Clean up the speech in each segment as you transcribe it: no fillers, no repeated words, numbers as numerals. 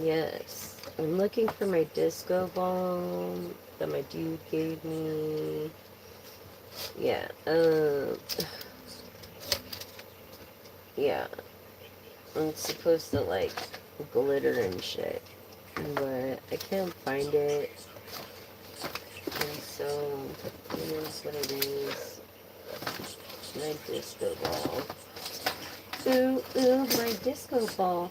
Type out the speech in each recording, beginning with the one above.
Yes. I'm looking for my disco ball that my dude gave me. Yeah. Yeah. It's supposed to like glitter and shit, but I can't find it. And so here's what it is. My disco ball. Ooh, ooh, my disco ball.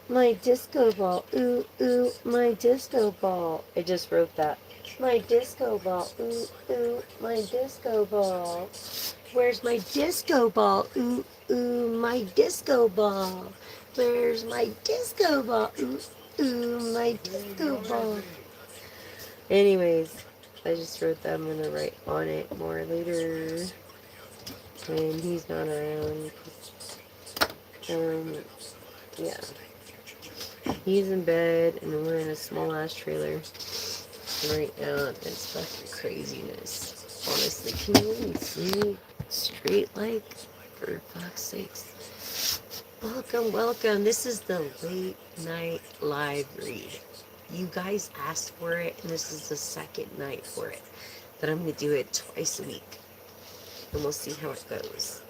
My disco ball. Ooh, ooh, my disco ball. I just wrote that. My disco ball. Ooh, ooh, my disco ball. Where's my disco ball? Ooh, ooh, my disco ball. Where's my disco ball? Ooh, ooh, my disco ball. Anyways, I just wrote that. I'm gonna write on it more later when he's not around. Um, yeah. He's in bed and we're in a small ass trailer right now. It's fucking craziness. Honestly, can you even see me straight like? For fuck's sakes. Welcome, welcome. This is the late night live read. You guys asked for it, and this is the second night for it. But I'm going to do it twice a week. And we'll see how it goes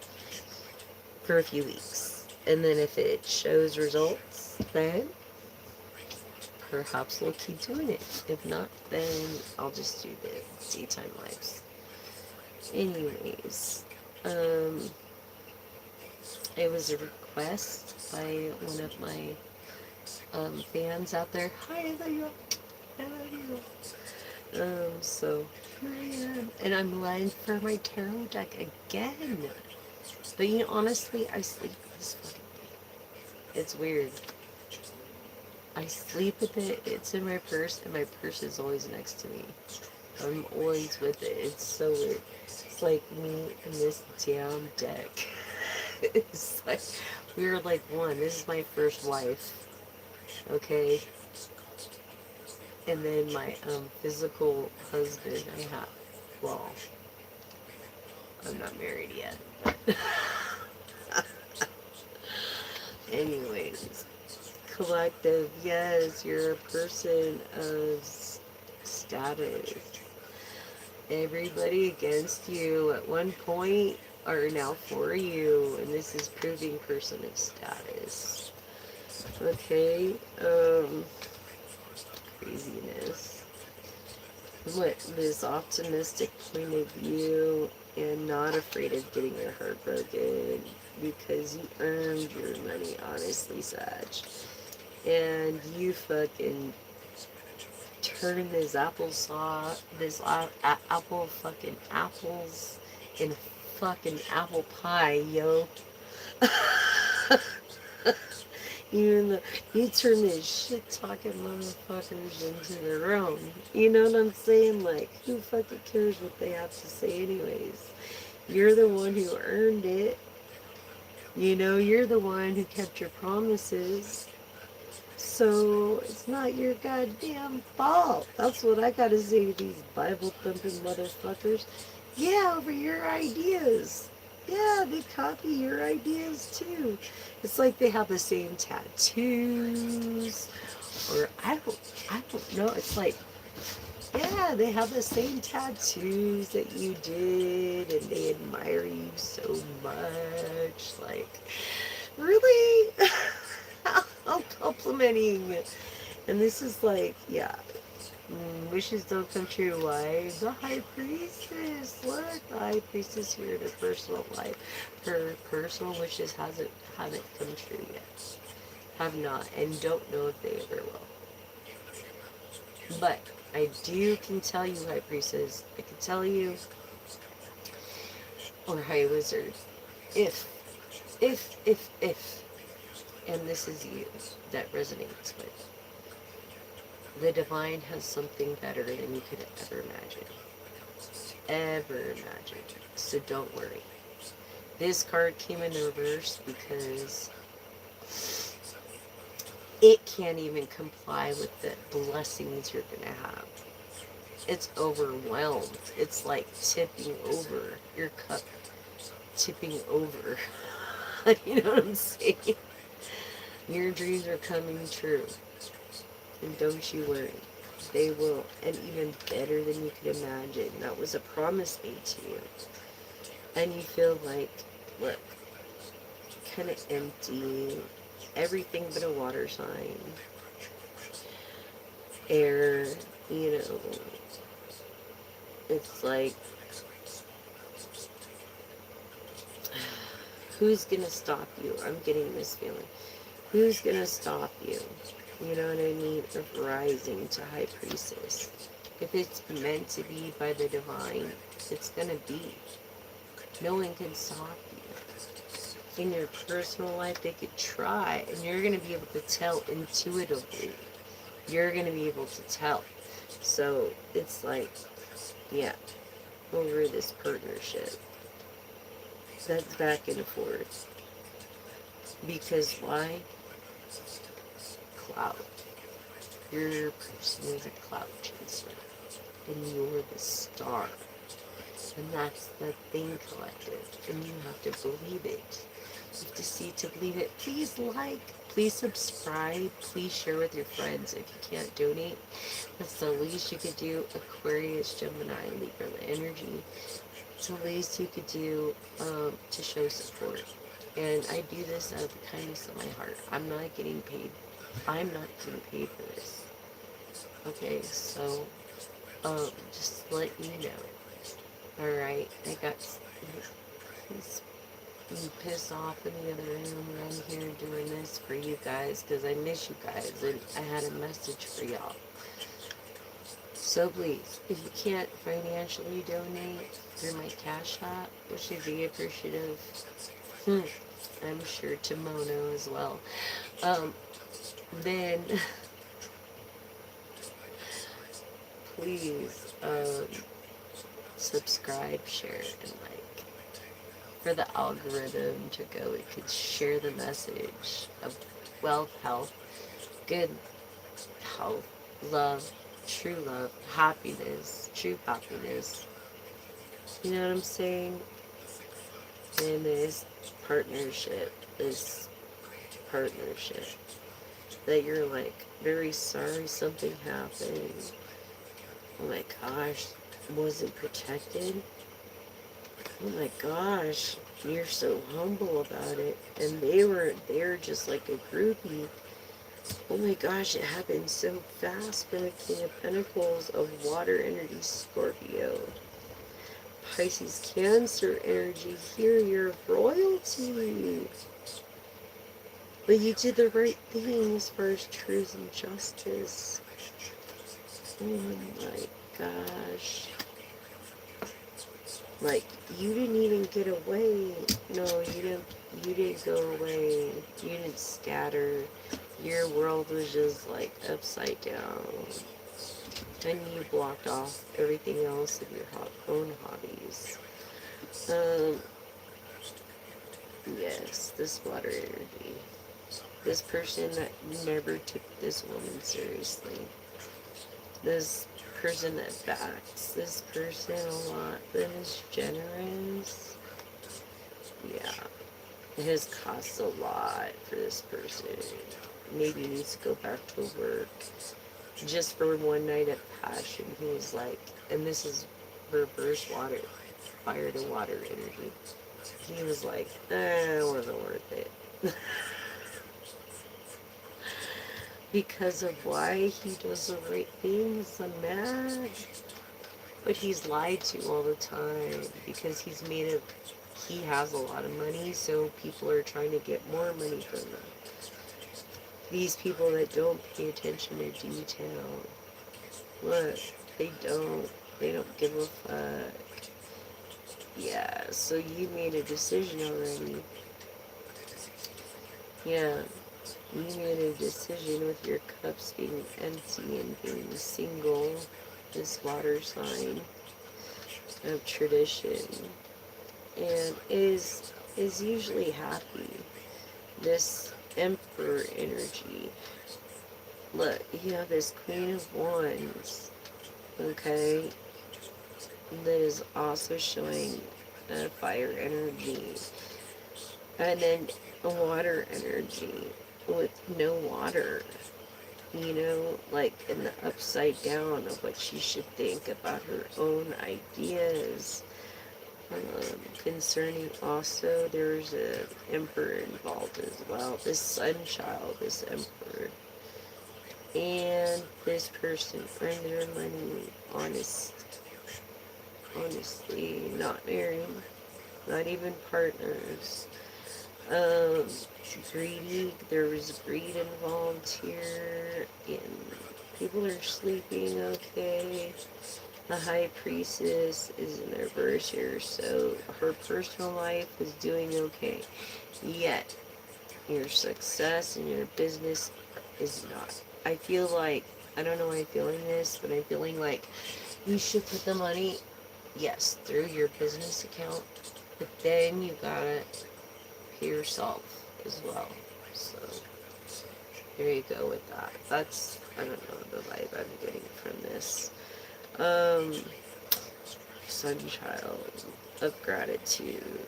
for a few weeks. And then if it shows results, then perhaps we'll keep doing it. If not, then I'll just do the daytime lives. Anyways, it was a request by one of my fans out there. Hi, I love you. I love you. So here I am, and I'm lying for my tarot deck again. But you know, honestly, I sleep with this fucking thing. It's weird. I sleep with it. It's in my purse, and my purse is always next to me. I'm always with it. It's so weird. It's like me and this damn deck. It's like we were like one. This is my first wife. Okay, and then my physical husband I have. Well, I'm not married yet, but anyways, collective. Yes, you're a person of status. Everybody against you at one point are now for you, and this is proving person of status. Okay, craziness. What this optimistic point of view and not afraid of getting your heart broken because you earned your money, honestly, Sag. And you fucking turn this applesauce, apple fucking apples in fucking apple pie, yo. You you turn these shit talking motherfuckers into their own. You know what I'm saying? Like, who fucking cares what they have to say, anyways? You're the one who earned it. You know, you're the one who kept your promises. So it's not your goddamn fault. That's what I gotta say to these Bible thumping motherfuckers. Yeah, over your ideas. Yeah, they copy your ideas too. It's like they have the same tattoos, or I don't know. It's like, yeah, they have the same tattoos that you did, and they admire you so much. Like, really? I'm complimenting. And this is like, yeah. Wishes don't come true. Why? The high priestess. Look, the high priestess here in her personal life. Her personal wishes haven't come true yet. Have not, and don't know if they ever will. But I do can tell you, high priestess. I can tell you, or high wizard, if, if, and this is you that resonates with. The divine has something better than you could ever imagine. Ever imagine. So don't worry. This card came in reverse because it can't even comply with the blessings you're going to have. It's overwhelmed. It's like tipping over. Your cup tipping over. You know what I'm saying? Your dreams are coming true. And don't you worry. They will, and even better than you could imagine. That was a promise made to you. And you feel like, look, kind of empty, everything but a water sign, air, you know, it's like, who's gonna stop you? I'm getting this feeling. Who's gonna stop you? You know what I mean? Of rising to high priestess. If it's meant to be by the divine, it's gonna be. No one can stop you. In your personal life, they could try, and you're gonna be able to tell intuitively. You're gonna be able to tell. So it's like, yeah, over this partnership. That's back and forth. Because why? Cloud. Your person is a cloud chaser. And you're the star. And that's the thing, collective. And you have to believe it. You have to see to believe it. Please like, please subscribe, please share with your friends. If you can't donate, that's the least you could do. Aquarius, Gemini, Libra energy. It's the least you could do to show support. And I do this out of the kindness of my heart. I'm not getting paid. I'm not getting paid for this. Okay, so just to let you know. Alright, I got he's pissed off in the other room, and I'm here doing this for you guys because I miss you guys, and I had a message for y'all. So please, if you can't financially donate through my Cash App, which would be appreciative, I'm sure to Mono as well, then please subscribe, share, and like. For the algorithm to go, it could share the message of wealth, health, good health, love, happiness, true happiness. You know what I'm saying? And this partnership, that you're like very sorry something happened. Oh my gosh, wasn't protected. Oh my gosh, you're so humble about it. And they're just like a groupie. Oh my gosh, it happened so fast for the King of Pentacles of water energy, Scorpio. Pisces, Cancer energy, here you're royalty. But you did the right thing as far as truth and justice. Oh my gosh. Like, you didn't even get away. No, you didn't go away. You didn't scatter. Your world was just like upside down. And you blocked off everything else of your own hobbies. Yes, this water energy. This person that never took this woman seriously. This person that backs this person a lot, that is generous. Yeah. It has cost a lot for this person. Maybe needs to go back to work. Just for one night of passion, he was like, and this is reverse water, fire to water energy. He was like, it wasn't worth it. Because of why he does the right things, I'm mad. But he's lied to all the time because he has a lot of money, so people are trying to get more money from him. These people that don't pay attention to detail. Look, they don't give a fuck. Yeah, so you made a decision already. Yeah, you made a decision with your cups being empty and being single, this water sign of tradition, and is usually happy. This Emperor energy. Look, you have this Queen of Wands, okay, that is also showing a fire energy, and then a water energy with no water. like in the upside down of what she should think about her own ideas. Concerning also, there's an emperor involved as well. This sun child, this emperor. And this person earned their money honestly, not married, not even partners. Um, Greedy, there was greed involved here, and people are sleeping okay. The high priestess is in their verse here, so her personal life is doing okay. Yet, your success in your business is not. I feel like, I don't know why I'm feeling this, but I'm feeling like you should put the money, yes, through your business account, but then you gotta pay yourself as well. So, there you go with that. That's, I don't know, the vibe I'm getting from this. Um, Sunchild of gratitude.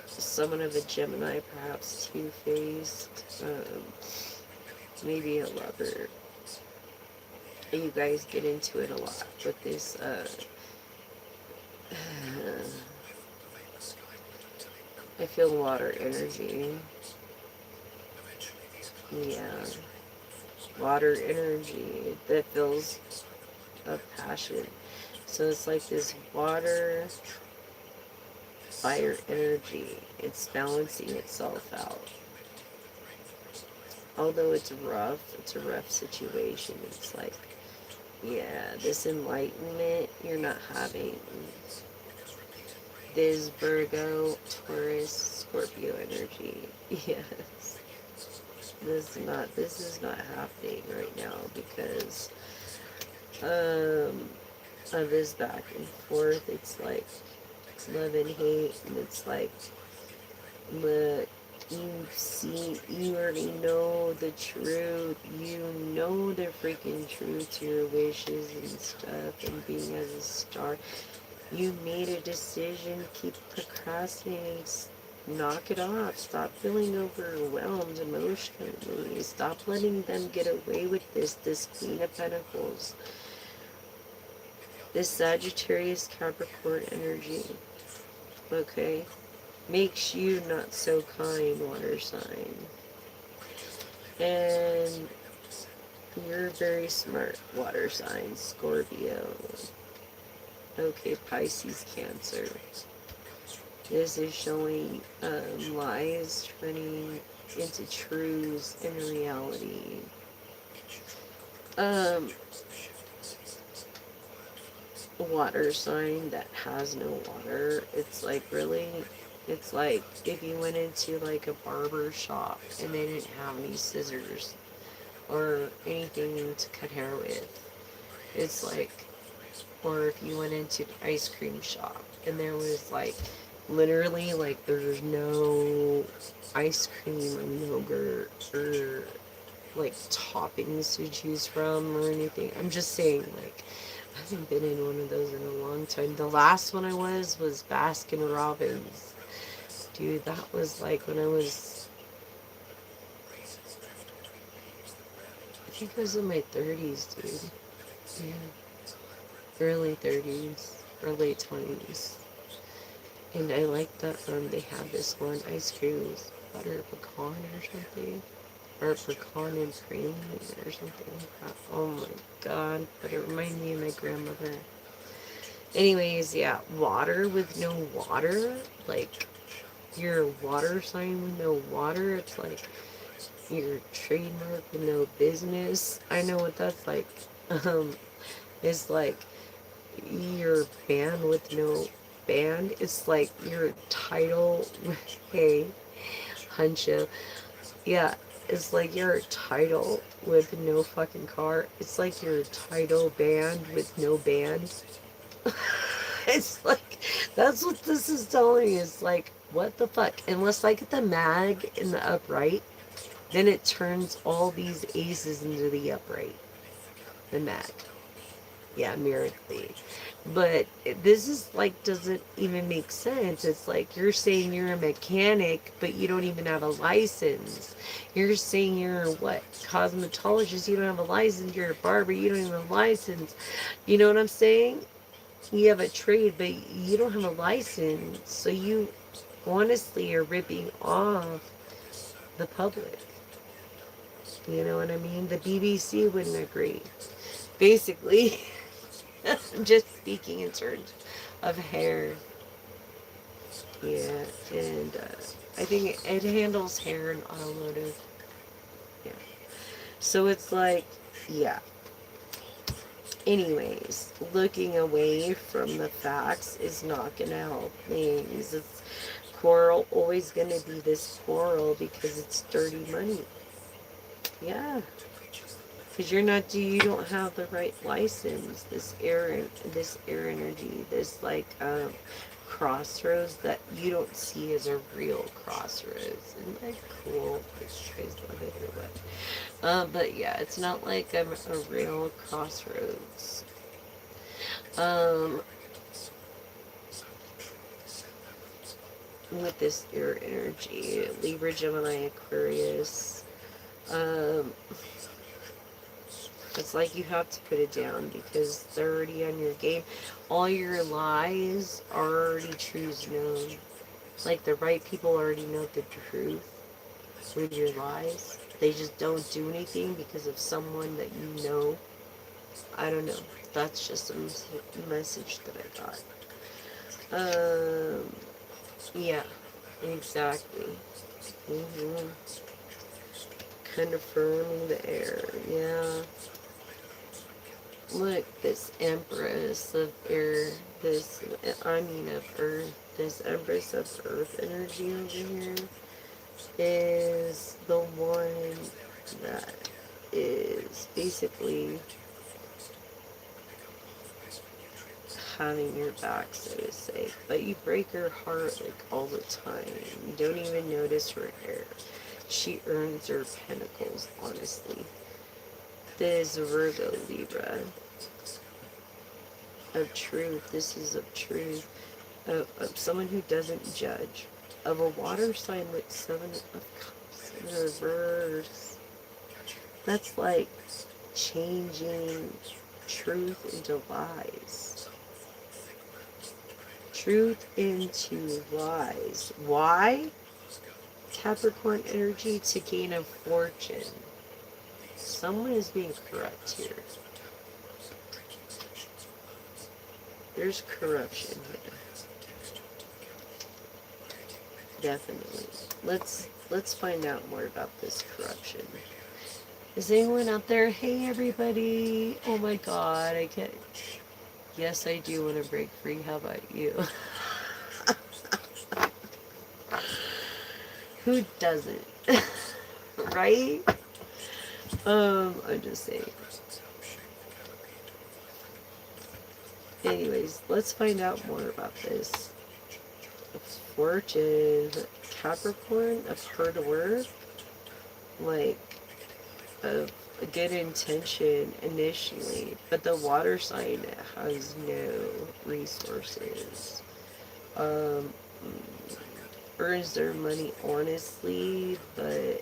Someone of a Gemini, perhaps two-faced. Maybe a lover. You guys get into it a lot with this, I feel water energy. Yeah. Water energy that feels of passion. So it's like this water, fire energy. It's balancing itself out. Although it's a rough situation. It's like, yeah, this enlightenment you're not having. This Virgo, Taurus, Scorpio energy. Yes. This is not happening right now because of this back and forth. It's like love and hate, and it's like, look, you already know the truth. You know the freaking truth to your wishes and stuff, and being as a star. You made a decision, keep procrastinating, knock it off, stop feeling overwhelmed emotionally, stop letting them get away with this Queen of Pentacles, this Sagittarius Capricorn energy, okay, makes you not so kind, water sign, and you're very smart, water sign, Scorpio. Okay, Pisces, Cancer. This is showing lies turning into truths in reality. Water sign that has no water. It's like really, it's like if you went into like a barber shop and they didn't have any scissors or anything to cut hair with. It's like, or if you went into an ice cream shop and there was like literally like there's no ice cream or yogurt or like toppings to choose from or anything. I'm just saying, like, I haven't been in one of those in a long time. The last one I was Baskin Robbins. Dude, that was like when I was, I think I was in my 30s, dude. Yeah. Early 30s or late 20s. And I like that they have this one ice cream with butter pecan or something. Or pecan and cream or something like that. Oh my god. But it reminded me of my grandmother. Anyways, yeah, water with no water. Like, your water sign with no water. It's like your trademark with no business. I know what that's like. It's like your band with no band. It's like your title. Hey, Huncho. Yeah, it's like your title with no fucking car. It's like your title band with no band. It's like, that's what this is telling me. It's like, what the fuck? Unless I get the mag in the upright, then it turns all these aces into the upright. The mag. Yeah, miraculously. But this is like, doesn't even make sense. It's like you're saying you're a mechanic, but you don't even have a license. You're saying you're a what? Cosmetologist, you don't have a license. You're a barber, you don't even have a license. You know what I'm saying? You have a trade, but you don't have a license. So you honestly are ripping off the public. You know what I mean? The BBC wouldn't agree. Basically, just speaking in terms of hair. Yeah, and I think it handles hair and automotive. Yeah. So it's like, yeah. Anyways, looking away from the facts is not going to help things. It's quarrel always going to be this quarrel because it's dirty money. Yeah. Because you don't have the right license. This air energy, this like crossroads that you don't see as a real crossroads. Isn't that cool? This guy's love it or what? But yeah, it's not like a real crossroads. Um, with this air energy, Libra, Gemini, Aquarius. Um, It's like you have to put it down because they're already on your game. All your lies are already truths known. Like the right people already know the truth with your lies. They just don't do anything because of someone that you know. I don't know. That's just a message that I got. Um, yeah, exactly. Mm-hmm. Confirming the air. Yeah. Look, this Empress of Air, of Earth, this Empress of Earth energy over here is the one that is basically having your back, so to say. But you break her heart like all the time. You don't even notice her hair. She earns her pentacles, honestly. This Virgo Libra of truth. This is of truth. Of someone who doesn't judge. Of a water sign with 7 of Cups in reverse. That's like changing truth into lies. Truth into lies. Why? Capricorn energy to gain a fortune. Someone is being corrupt here. There's corruption here. Definitely. Let's find out more about this corruption. Is anyone out there? Hey everybody! Oh my god, I can't. Yes, I do want to break free. How about you? Who doesn't? Right? I'm just saying. Anyways, let's find out more about this. Fortune, Capricorn, of hard work, like of a good intention initially, but the water sign has no resources. Um, earns their money honestly, but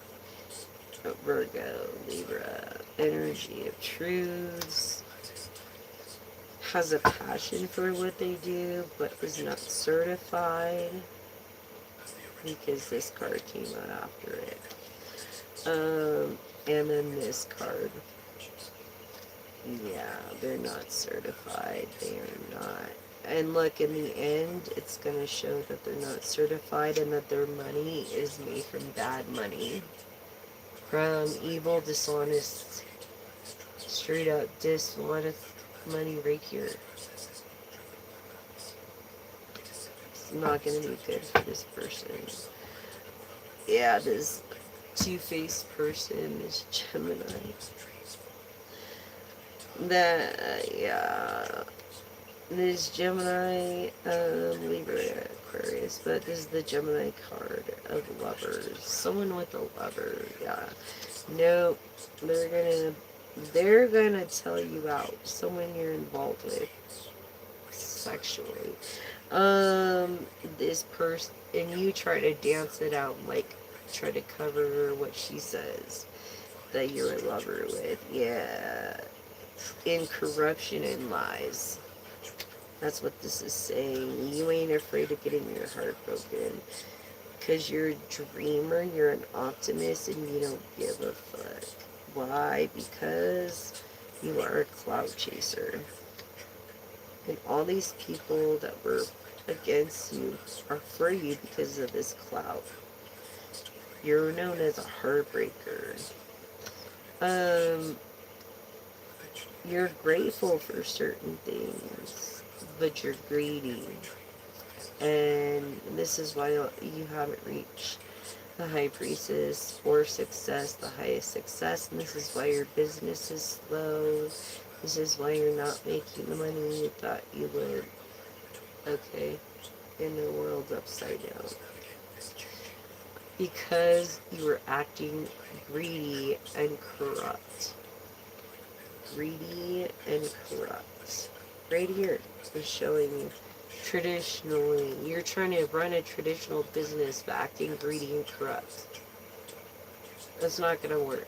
Virgo, Libra, energy of truths, has a passion for what they do, but is not certified because this card came out after it. And then this card. Yeah, they're not certified. They are not. And look, in the end, it's going to show that they're not certified and that their money is made from bad money. From evil, dishonest, straight up dishonest money right here. It's not going to be good for this person. Yeah, this two-faced person is Gemini. Yeah. This Gemini, Libra, Aquarius, but this is the Gemini card of lovers. Someone with a lover, yeah. Nope, they're gonna they're gonna tell you out. Someone you're involved with sexually. Um, this person, and you try to dance it out, like try to cover what she says that you're in love her with. Yeah, in corruption and lies. That's what this is saying. You ain't afraid of getting your heart broken. Because you're a dreamer, you're an optimist, and you don't give a fuck. Why? Because you are a cloud chaser. And all these people that were against you are for you because of this cloud. You're known as a heartbreaker. Um, you're grateful for certain things, but you're greedy. And this is why you haven't reached the high priestess or success, the highest success. And this is why your business is slow. This is why you're not making the money you thought you would. Okay? And the world's upside down. Because you were acting greedy and corrupt. Greedy and corrupt. Right here is showing you traditionally. You're trying to run a traditional business by acting greedy and corrupt. That's not going to work.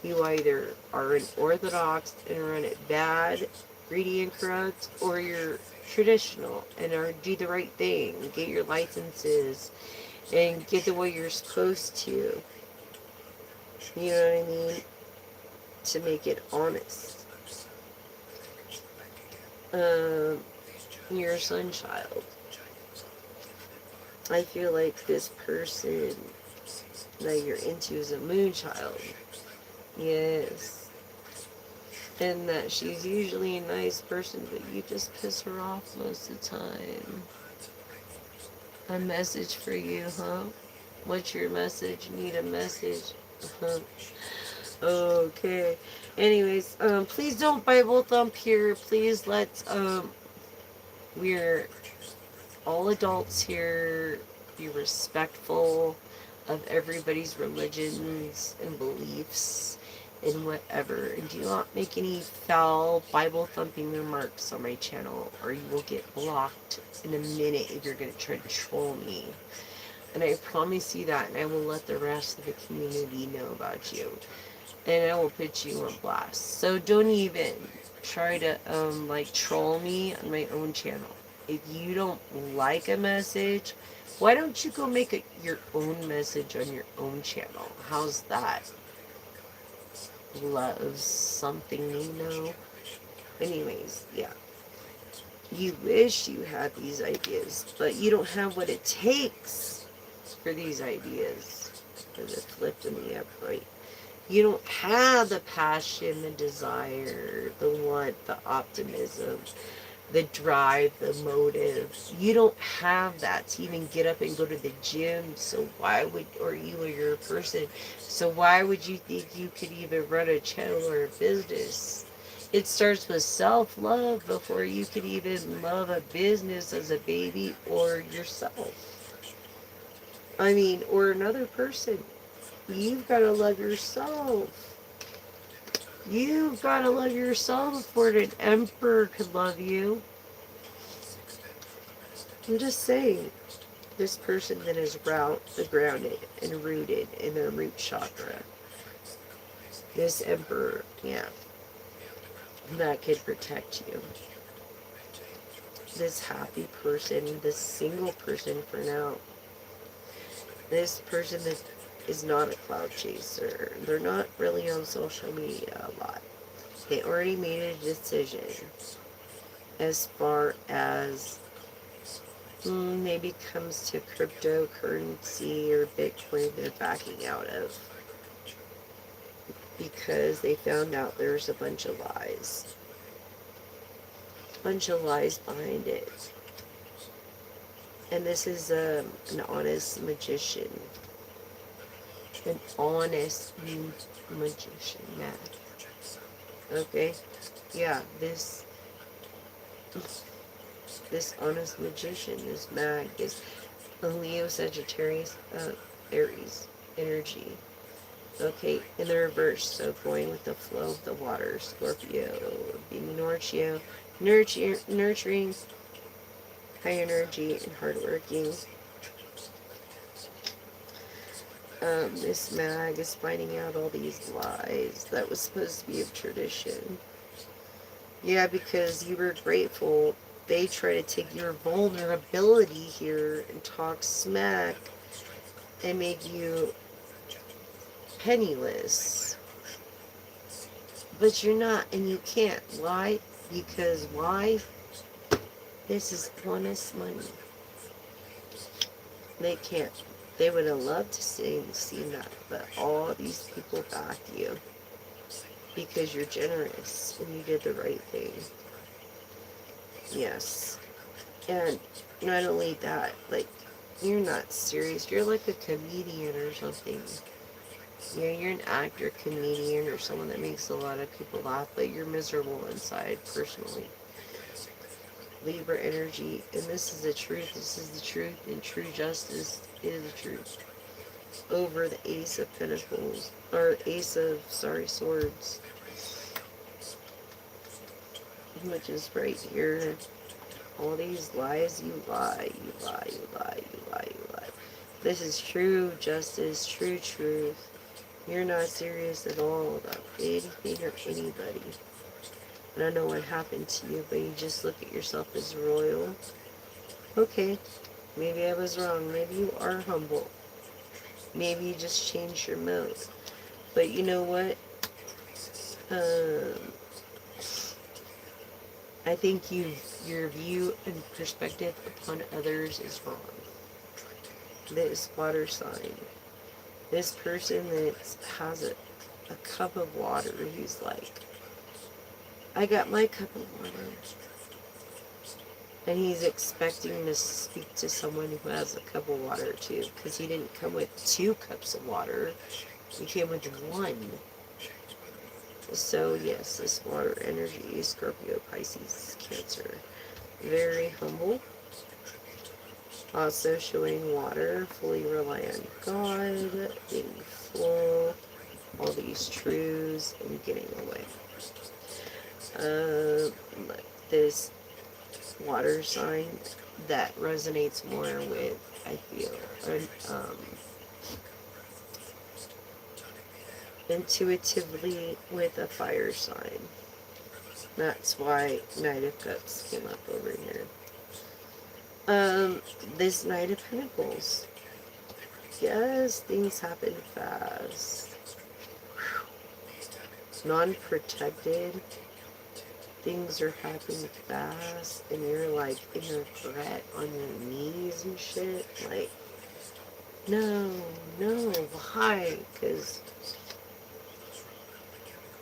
You either are an orthodox and run it bad, greedy and corrupt, or you're traditional and do the right thing, get your licenses, and get the way you're supposed to. You know what I mean? To make it honest. You're a son child. I feel like this person that you're into is a moon child. Yes. And that she's usually a nice person, but you just piss her off most of the time. A message for you, huh? What's your message? Need a message? Uh-huh. Okay. Anyways, please don't Bible thump here. Please we're all adults here. Be respectful of everybody's religions and beliefs and whatever. And do not make any foul Bible thumping remarks on my channel, or you will get blocked in a minute if you're going to try to troll me. And I promise you that, and I will let the rest of the community know about you. And I will put you on blast. So don't even try to troll me on my own channel. If you don't like a message, why don't you go make your own message on your own channel? How's that? Love something, you know? Anyways, yeah. You wish you had these ideas, but you don't have what it takes for these ideas. For the flipped and the upright. You don't have the passion, the desire, the want, the optimism, the drive, the motive. You don't have that to even get up and go to the gym. So why would, or you or you're a person, so why would you think you could even run a channel or a business? It starts with self-love before you could even love a business as a baby or yourself. I mean, or another person. You've got to love yourself. You've got to love yourself before an emperor could love you. I'm just saying, this person that is grounded and rooted in their root chakra. This emperor, yeah, that could protect you. This happy person, this single person for now. This person that is not a cloud chaser. They're not really on social media a lot. They already made a decision as far as maybe comes to cryptocurrency or Bitcoin they're backing out of. Because they found out there's a bunch of lies. A bunch of lies behind it. And this is an honest magician. An honest magician, yeah. Okay? Yeah, this honest magician, this mag, is a Leo, Sagittarius, Aries energy. Okay, in the reverse, so going with the flow of the water, Scorpio, being nurturing, high energy, and hardworking. This mag is finding out all these lies that was supposed to be a tradition. Yeah, because you were grateful. They try to take your vulnerability here and talk smack and make you penniless. But you're not, and you can't. Why? Because why? This is honest money. They can't. They would have loved to see that, but all these people back you because you're generous and you did the right thing. Yes. And not only that, like, you're not serious. You're like a comedian or something. Yeah, you're an actor, comedian, or someone that makes a lot of people laugh, but you're miserable inside, personally. Libra energy, and this is the truth. This is the truth, and true justice is the truth. Over the Ace of Pentacles, or Swords, which is right here. All these lies, you lie, you lie, you lie, you lie, you lie. This is true justice, true truth. You're not serious at all about anything or anybody. I don't know what happened to you, but you just look at yourself as royal. Okay, maybe I was wrong. Maybe you are humble. Maybe you just changed your mode. But you know what? I think your view and perspective upon others is wrong. This water sign, this person that has a cup of water, he's like, I got my cup of water. And he's expecting to speak to someone who has a cup of water too, because he didn't come with 2 cups of water, he came with 1. So yes, this water energy, Scorpio, Pisces, Cancer, very humble. Also showing water, fully rely on God, being full, all these truths, and getting away. This water sign that resonates more with, I feel, intuitively with a fire sign. That's why Knight of Cups came up over here. This Knight of Pentacles. Yes, things happen fast. Non-protected. Things are happening fast, and you're like in regret on your knees and shit. Like, no, why? Because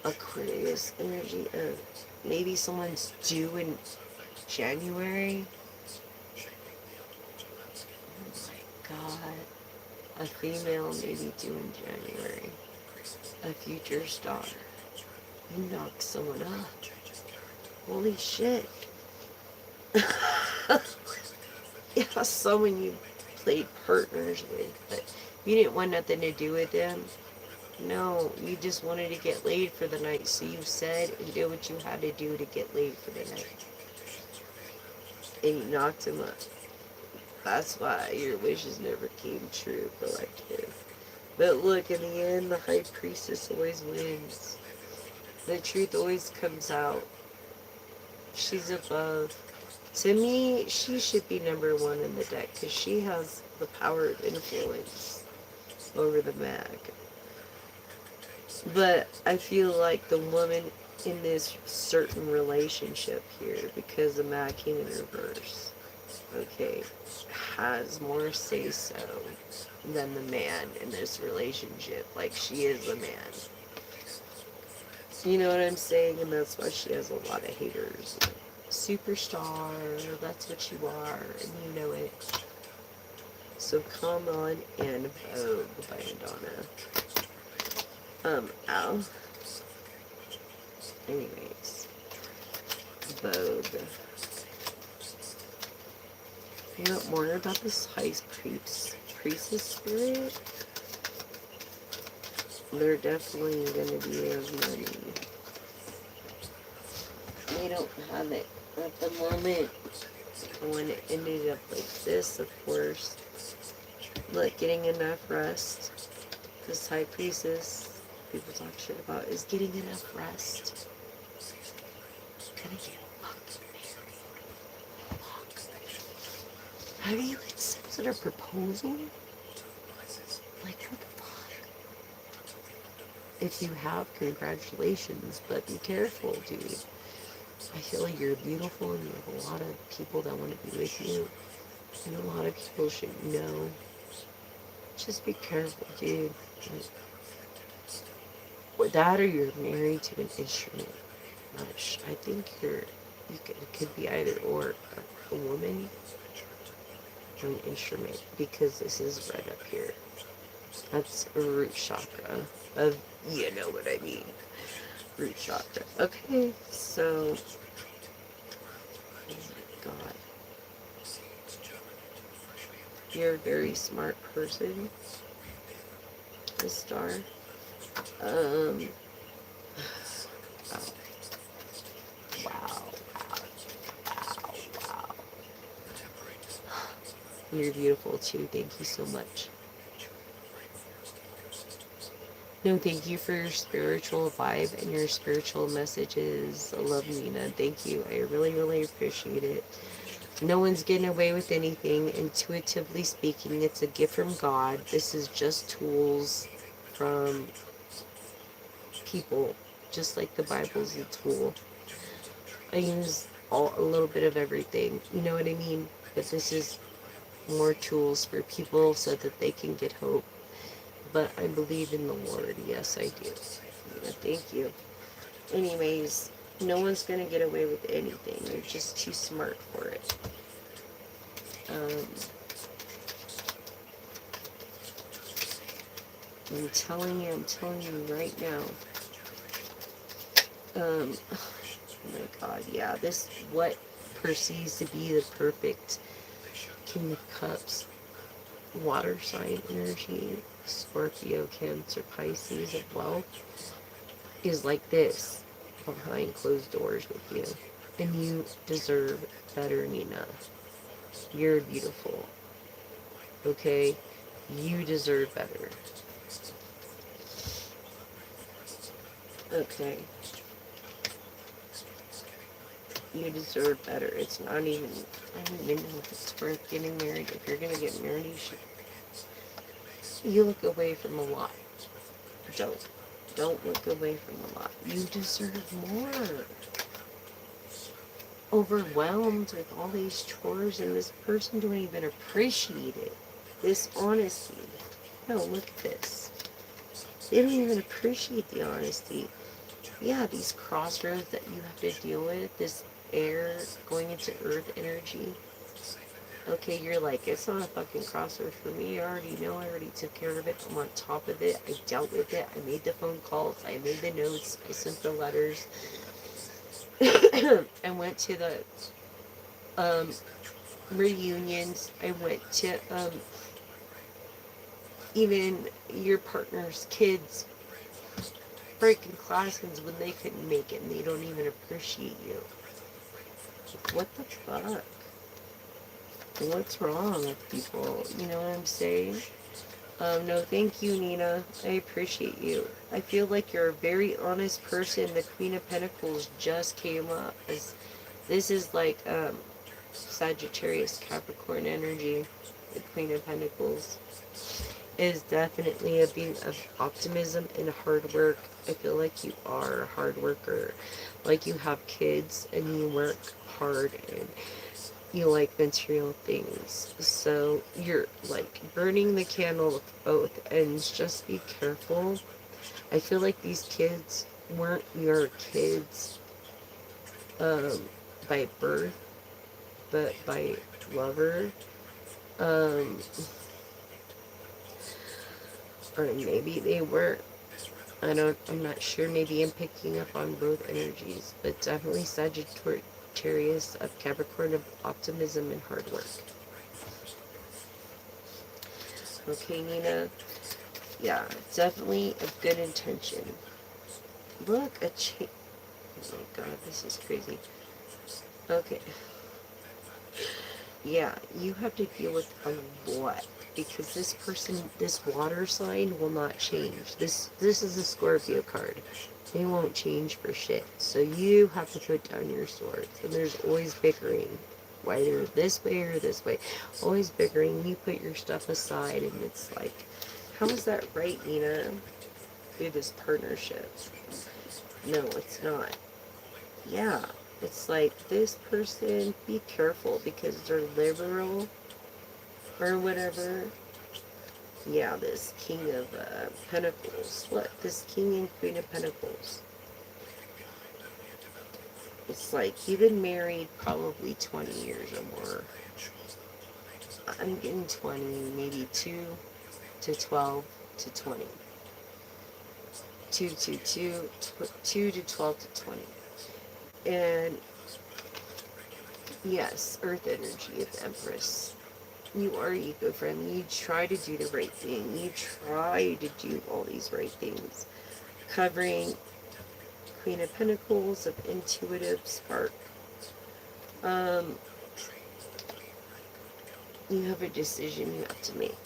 Aquarius energy of maybe someone's due in January. Oh my god. A female maybe due in January. A future star. You knock someone up. Holy shit. Yeah, someone you played partners with, but you didn't want nothing to do with them. No, you just wanted to get laid for the night, so you said and did what you had to do to get laid for the night. And you knocked him up. That's why your wishes never came true, collective. But look, in the end, the High Priestess always wins. The truth always comes out. She's above. To me, she should be number 1 in the deck, because she has the power of influence over the mag. But I feel like the woman in this certain relationship here, because the mag came in reverse, okay, has more say-so than the man in this relationship. Like, she is the man. You know what I'm saying? And that's why she has a lot of haters. Superstar, that's what you are, and you know it. So come on and Vogue by Madonna. Ow. Anyways. Vogue. You want more about this High Priestess spirit? They're definitely going to be of money. They don't have it at the moment. When it ended up like this, of course, like getting enough rest. This high priestess, people talk shit about, is getting enough rest. Gonna get fucking married. Fuck. Have you accepted a proposal? Like, what the fuck? If you have, congratulations, but be careful, dude. I feel like you're beautiful and you have a lot of people that want to be with you. And a lot of people should know. Just be careful, dude. Like, with that or you're married to an instrument. I think it could be either or a woman or an instrument because this is right up here. That's a root chakra of, you know what I mean, root chakra. Okay, so, oh my god. You're a very smart person, this star. Um, wow, wow, wow. You're beautiful too, thank you so much. No, thank you for your spiritual vibe and your spiritual messages. I love Nina. Thank you. I really, really appreciate it. No one's getting away with anything. Intuitively speaking, it's a gift from God. This is just tools from people, just like the Bible's a tool. I use a little bit of everything. You know what I mean? But this is more tools for people so that they can get hope. But I believe in the Lord. Yes, I do. Thank you. Anyways, no one's going to get away with anything. You're just too smart for it. I'm telling you right now. Oh my god, yeah. This, what perceives to be the perfect King of Cups, water sign energy, Scorpio, Cancer, Pisces of wealth, is like this, behind closed doors with you. And you deserve better, Nina. You're beautiful. Okay? You deserve better. Okay. You deserve better. It's not even, I don't even know if it's worth getting married. If you're gonna get married, you look away from a lot. Don't look away from a lot. You deserve more. Overwhelmed with all these chores and this person don't even appreciate it. This honesty. No, look at this. They don't even appreciate the honesty. Yeah, these crossroads that you have to deal with, this air going into earth energy. Okay, you're like, it's not a fucking crossroad for me. I already know. I already took care of it. I'm on top of it. I dealt with it. I made the phone calls. I made the notes. I sent the letters. I went to the reunions. I went to even your partner's kids' breaking classes when they couldn't make it and they don't even appreciate you. What the fuck? What's wrong with people? You know what I'm saying? No, thank you, Nina. I appreciate you. I feel like you're a very honest person. The Queen of Pentacles just came up. This is like Sagittarius Capricorn energy. The Queen of Pentacles is definitely a being of optimism and hard work. I feel like you are a hard worker. Like you have kids and you work hard and you like material things. So you're like burning the candle of both ends. Just be careful. I feel like these kids weren't your kids by birth, but by lover. Or maybe they were. I'm not sure. Maybe I'm picking up on both energies, but definitely Sagittarius of Capricorn of optimism and hard work. Okay, Nina. Yeah, definitely a good intention. Look, a chain. Oh my god, this is crazy. Okay. Yeah, you have to deal with a lot because this person, this water sign will not change. This is a Scorpio card. They won't change for shit. So you have to put down your swords. And there's always bickering. Whether this way or this way. Always bickering. You put your stuff aside and it's like, how is that right, Nina? Through this partnership. No, it's not. Yeah. It's like this person, be careful because they're liberal or whatever. Yeah, this King of Pentacles. What? This King and Queen of Pentacles. It's like you've been married probably 20 years or more. I'm getting 20, maybe 2 to 12 to 20. 2 to 2, 2 to 12 to 20. And yes, Earth energy of the Empress. You are eco-friendly. You try to do the right thing. You try to do all these right things. Covering Queen of Pentacles of intuitive spark. You have a decision you have to make.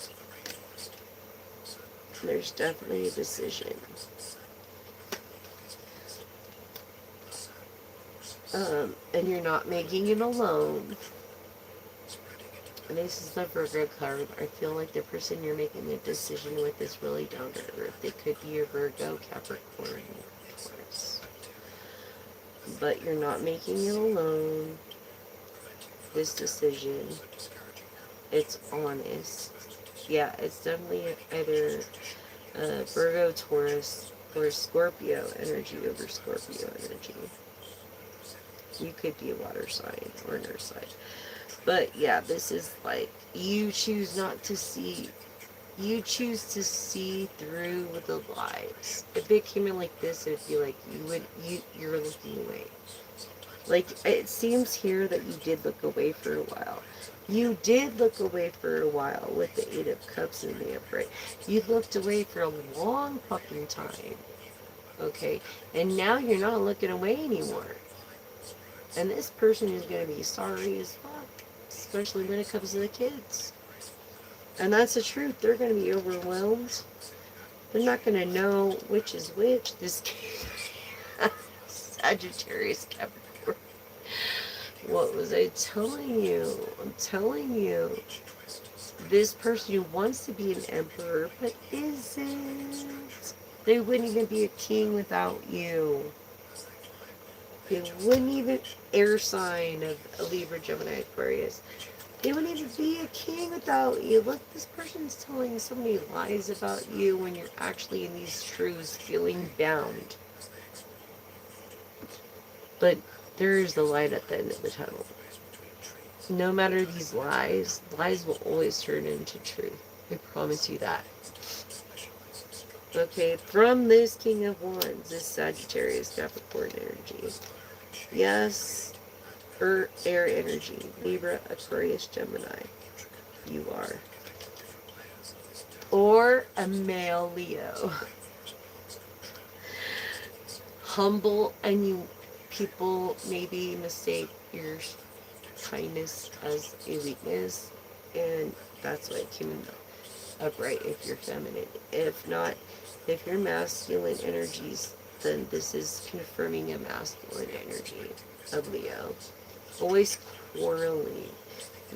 There's definitely a decision. And you're not making it alone. And this is the Virgo card. I feel like the person you're making the decision with is really down to earth. They could be a Virgo, Capricorn, Taurus. But you're not making it alone. This decision, it's honest. Yeah, it's definitely either Virgo, Taurus, or Scorpio energy over Scorpio energy. You could be a water sign or an earth sign. But yeah, this is like, you choose not to see, you choose to see through the lies. If it came in like this, it'd be like, you're looking away. Like, it seems here that you did look away for a while. You did look away for a while with the Eight of Cups and the Upright. You looked away for a long fucking time. Okay? And now you're not looking away anymore. And this person is going to be sorry as fuck. Especially when it comes to the kids. And that's the truth. They're going to be overwhelmed. They're not going to know which is which. This Sagittarius, Capricorn. What was I telling you? I'm telling you. This person who wants to be an emperor, but isn't. They wouldn't even be a king without you. They wouldn't even, air sign of a Libra, Gemini, Aquarius. They wouldn't even be a king without you. Look, this person's telling so many lies about you when you're actually in these truths feeling bound. But there is the light at the end of the tunnel. No matter these lies, lies will always turn into truth. I promise you that. Okay, from this King of Wands, this Sagittarius, Capricorn energy. Yes, air energy, Libra, Aquarius, Gemini. You are. Or a male Leo. Humble, and you people maybe mistake your kindness as a weakness, and that's why it came in upright if you're feminine. If not, if you're masculine energies, then this is confirming a masculine energy of Leo. Always quarreling,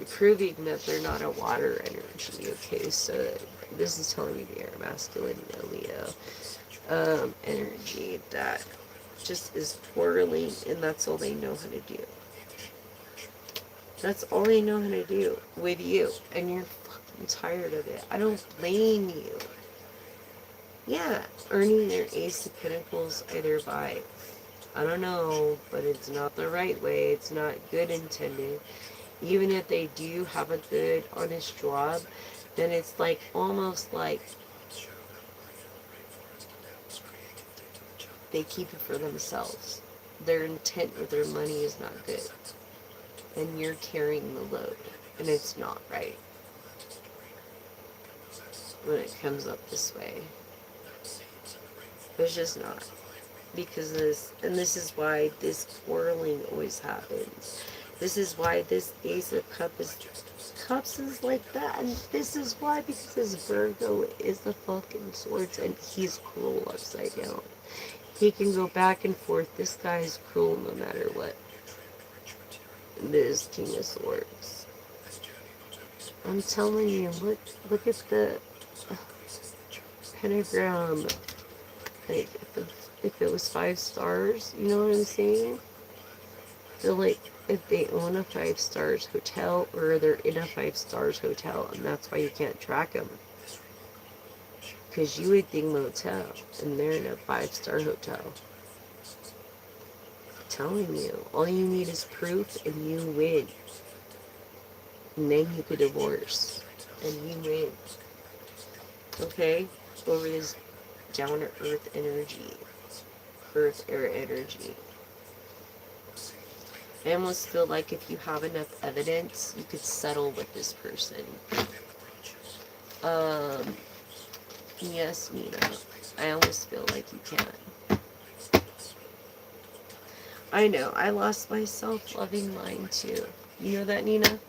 proving that they're not a water energy. Okay, so this is telling me they're masculine Leo energy that just is quarreling, and that's all they know how to do. That's all they know how to do with you, and you're fucking tired of it. I don't blame you. Yeah, earning their Ace of Pentacles either by, I don't know, but it's not the right way. It's not good intended. Even if they do have a good, honest job, then it's like, almost like they keep it for themselves. Their intent with their money is not good. And you're carrying the load. And it's not right. when it comes up this way. It's just not. Because this, and this is why this quarreling always happens. This is why this Ace of Cups is like that. And this is why, because this Virgo is the fucking swords and he's cruel upside down. He can go back and forth. This guy is cruel no matter what. This King of Swords. I'm telling you, look at the pentagram. Like, if it was 5 stars, you know what I'm saying? I feel like if they own a 5 stars hotel or they're in a 5 stars hotel, and that's why you can't track them. Because you would think motel, and they're in a 5 star hotel. I'm telling you, all you need is proof, and you win. And then you could divorce, and you win. Okay? Over this down to earth energy. Earth air energy. I almost feel like if you have enough evidence, you could settle with this person. Yes, Nina. I almost feel like you can. I know, I lost my self-loving mind too. You know that, Nina?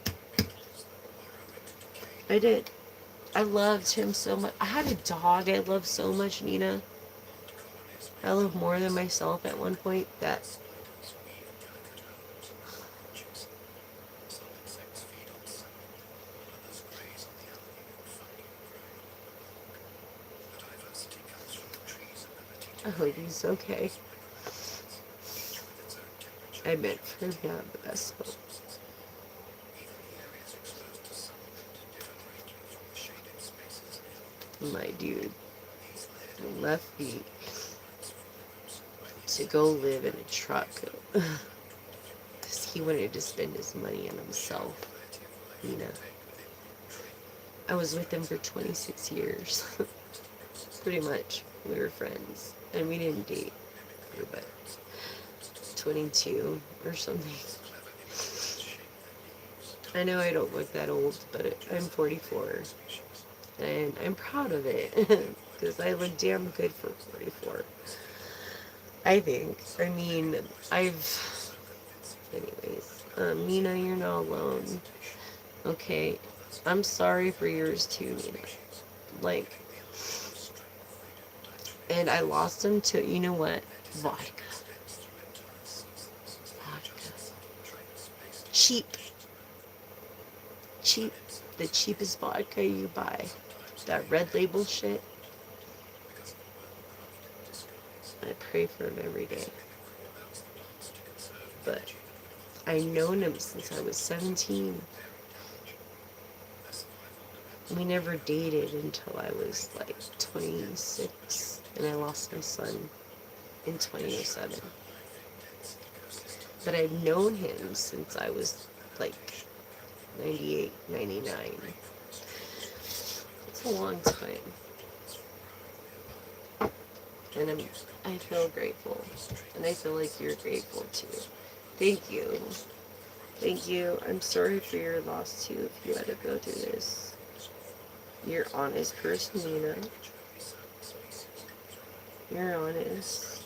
I did. I loved him so much. I had a dog I loved so much, Nina. I loved more than myself at one point. That I hope he's okay. I meant for him to have the best hope. My dude left me to go live in a truck because he wanted to spend his money on himself. You know, I was with him for 26 years. Pretty much. We were friends. And we didn't date for about 22 or something. I know I don't look that old, but I'm 44. And I'm proud of it. Because I look damn good for 44. I think. I mean, anyways. Nina, you're not alone. Okay. I'm sorry for yours too, Nina. Like, and I lost him to, you know what? Vodka. Cheap. Cheap. The cheapest vodka you buy. That red label shit. I pray for him every day. But I've known him since I was 17. We never dated until I was like 26. And I lost my son in 2007. But I've known him since I was like 98, 99. It's a long time. And I feel grateful. And I feel like you're grateful too. Thank you. Thank you. I'm sorry for your loss too if you had to go through this. You're honest person, Nina. You're honest.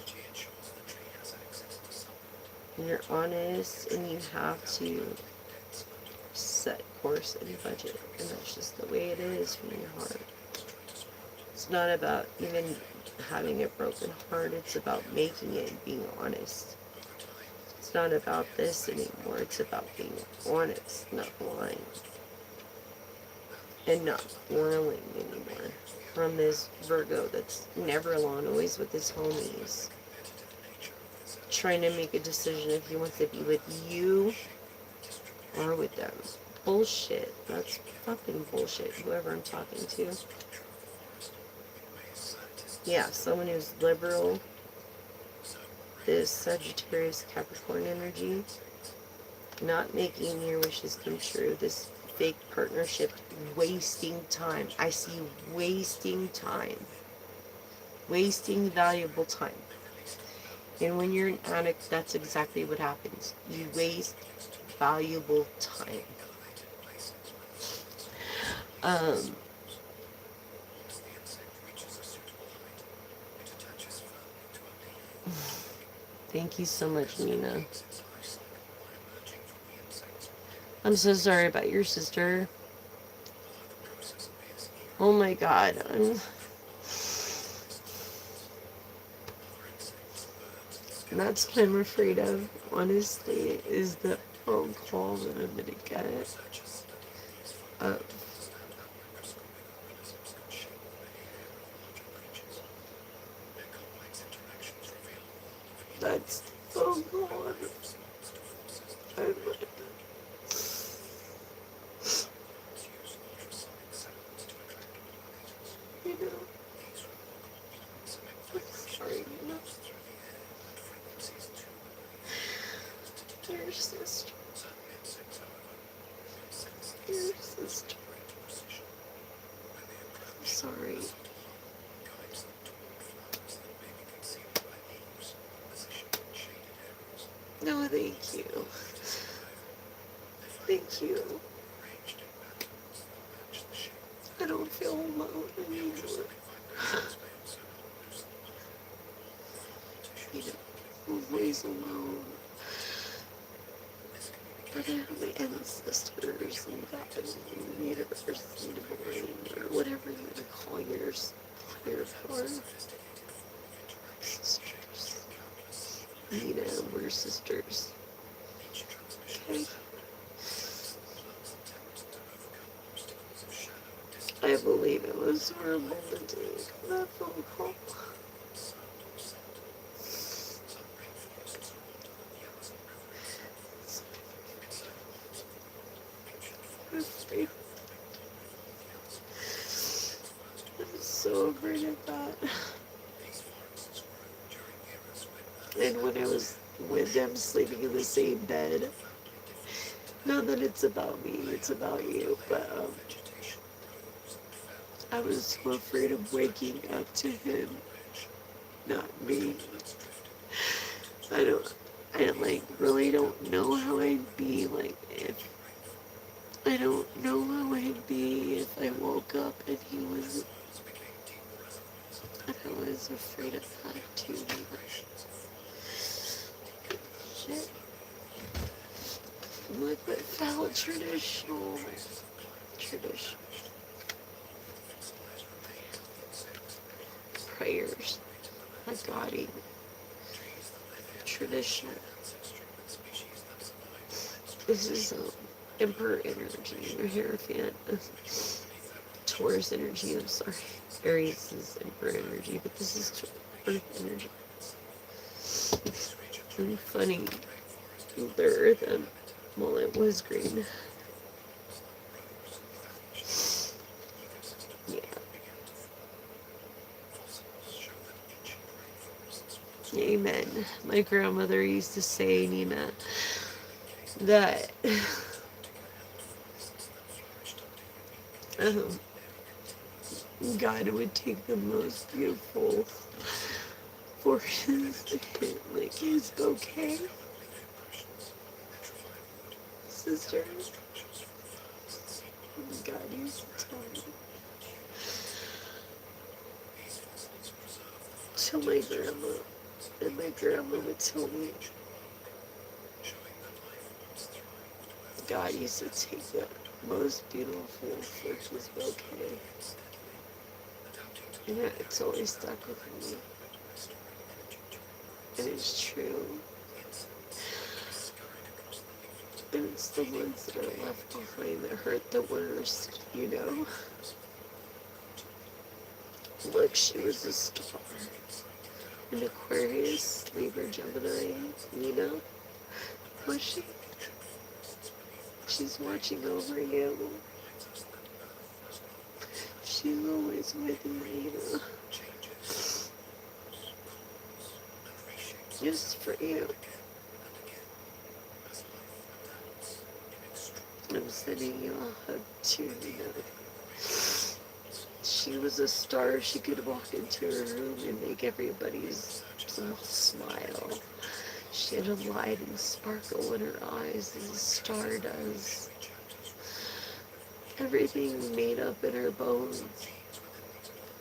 You're honest and you have to set course and budget. And that's just the way it is from your heart. It's not about even having a broken heart. It's about making it and being honest. It's not about this anymore. It's about being honest, not lying. And not quarreling anymore. From this Virgo that's never alone, always with his homies. Trying to make a decision if he wants to be with you or with them. Bullshit. That's fucking bullshit, whoever I'm talking to. Yeah, someone who's liberal. This Sagittarius Capricorn energy. Not making your wishes come true. This fake partnership, wasting time. I see wasting time. Wasting valuable time. And when you're an addict, that's exactly what happens. You waste valuable time. Thank you so much, Nina. I'm so sorry about your sister. Oh my god. That's what I'm afraid of, honestly, is the phone call that I'm gonna get. Uh, that's the phone call I'm you know, I'm sorry, you know. Your sister. Your sister. I'm sorry. No, thank you. Thank you. I don't feel alone anymore. You know, I'm always alone. But I have my ancestors and God and the universe and divine, or whatever you want to call yours, your form. Sisters. You know, we're sisters. Okay? I believe it was horrible to take that phone call. I'm so afraid of that. And when I was with them sleeping in the same bed, not that it's about me, it's about you, but I was so afraid of waking up to him, not me. I don't, I like really don't know how I'd be like if, I don't know how I'd be if I woke up and he was, and I was afraid of that too. Shit. Look what felt tradition, prayers, my God, tradition. This is Emperor energy, your Hierophant, Taurus energy, I'm sorry. Aries is Emperor energy, but this is Earth energy. And funny, the Earth, well, it was green. Yeah. Amen. My grandmother used to say, Nina, that um, God would take the most beautiful forces, like his bouquet. Sister, God used to tell me. Tell my grandma, and my grandma would tell me, God used to take the most beautiful forces bouquet. And it's always stuck with me. And it's true. And it's the ones that are left behind that hurt the worst, you know? Look, she was a star. An Aquarius, Libra, Gemini, you know? Was she? She's watching over you. She's always with you, you know? Just for you. I'm sending you a hug too, you know? She was a star. She could walk into her room and make everybody's smile. She had a light and sparkle in her eyes as a star does. Everything made up in her bones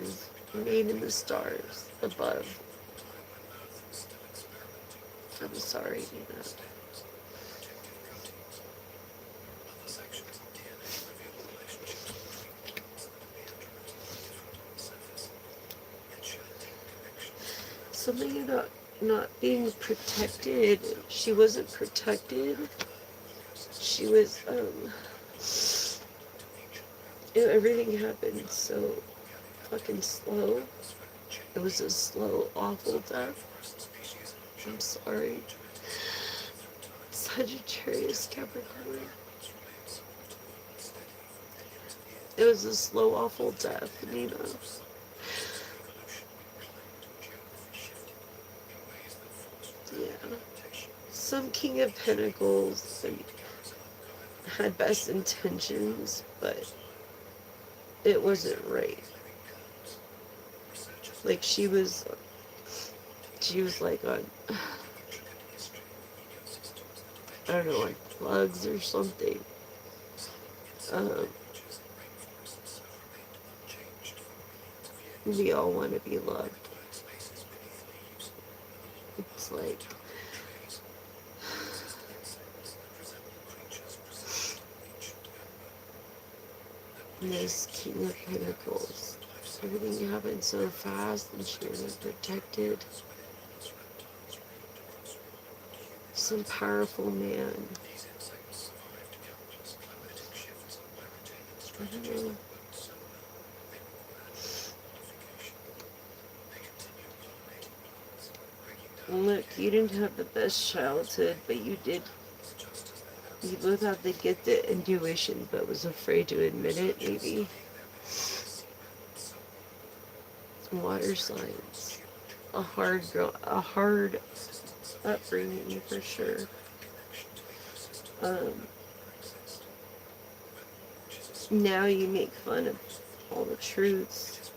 is made in the stars above. I'm sorry, Nina. Something about not being protected. She wasn't protected. She was, everything happened so fucking slow. It was a slow, awful death. I'm sorry. Sagittarius Capricorn. It was a slow, awful death, Nina. Yeah. Some King of Pentacles had best intentions, but it wasn't right. Like she was like on, I don't know, like drugs or something. Um, we all want to be loved. It's like, this King of Pentacles, everything happened so fast and she wasn't protected. Some powerful man. I don't know. Look, you didn't have the best childhood, but you did. You both have the gift of intuition, but was afraid to admit it, maybe. Water signs. A hard upbringing for sure. Now you make fun of all the truths.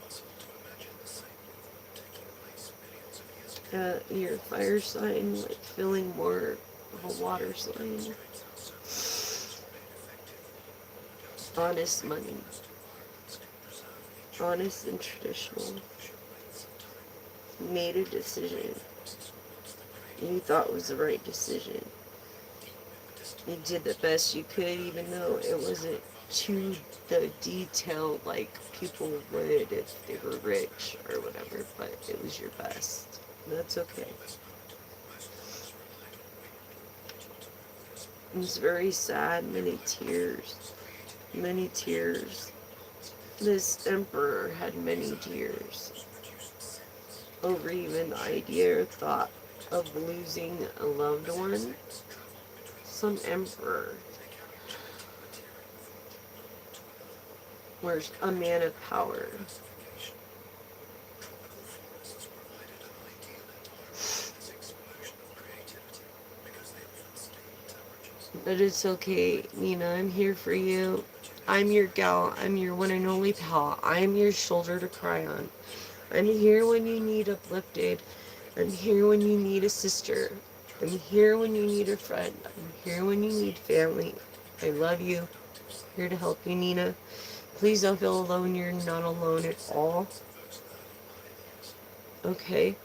Your fire sign, like feeling more of a water sign. Honest money. Honest and traditional. Made a decision you thought was the right decision. You did the best you could, even though it wasn't to the detail like people would if they were rich or whatever, but it was your best. That's okay. It was very sad, many tears. Many tears. This emperor had many tears over even the idea or thought of losing a loved one. Some emperor was a man of power. But it's okay, Nina, I'm here for you. I'm your gal. I'm your one and only pal. I'm your shoulder to cry on. I'm here when you need uplifted. I'm here when you need a sister. I'm here when you need a friend. I'm here when you need family. I love you. Here to help you, Nina. Please don't feel alone. You're not alone at all. Okay?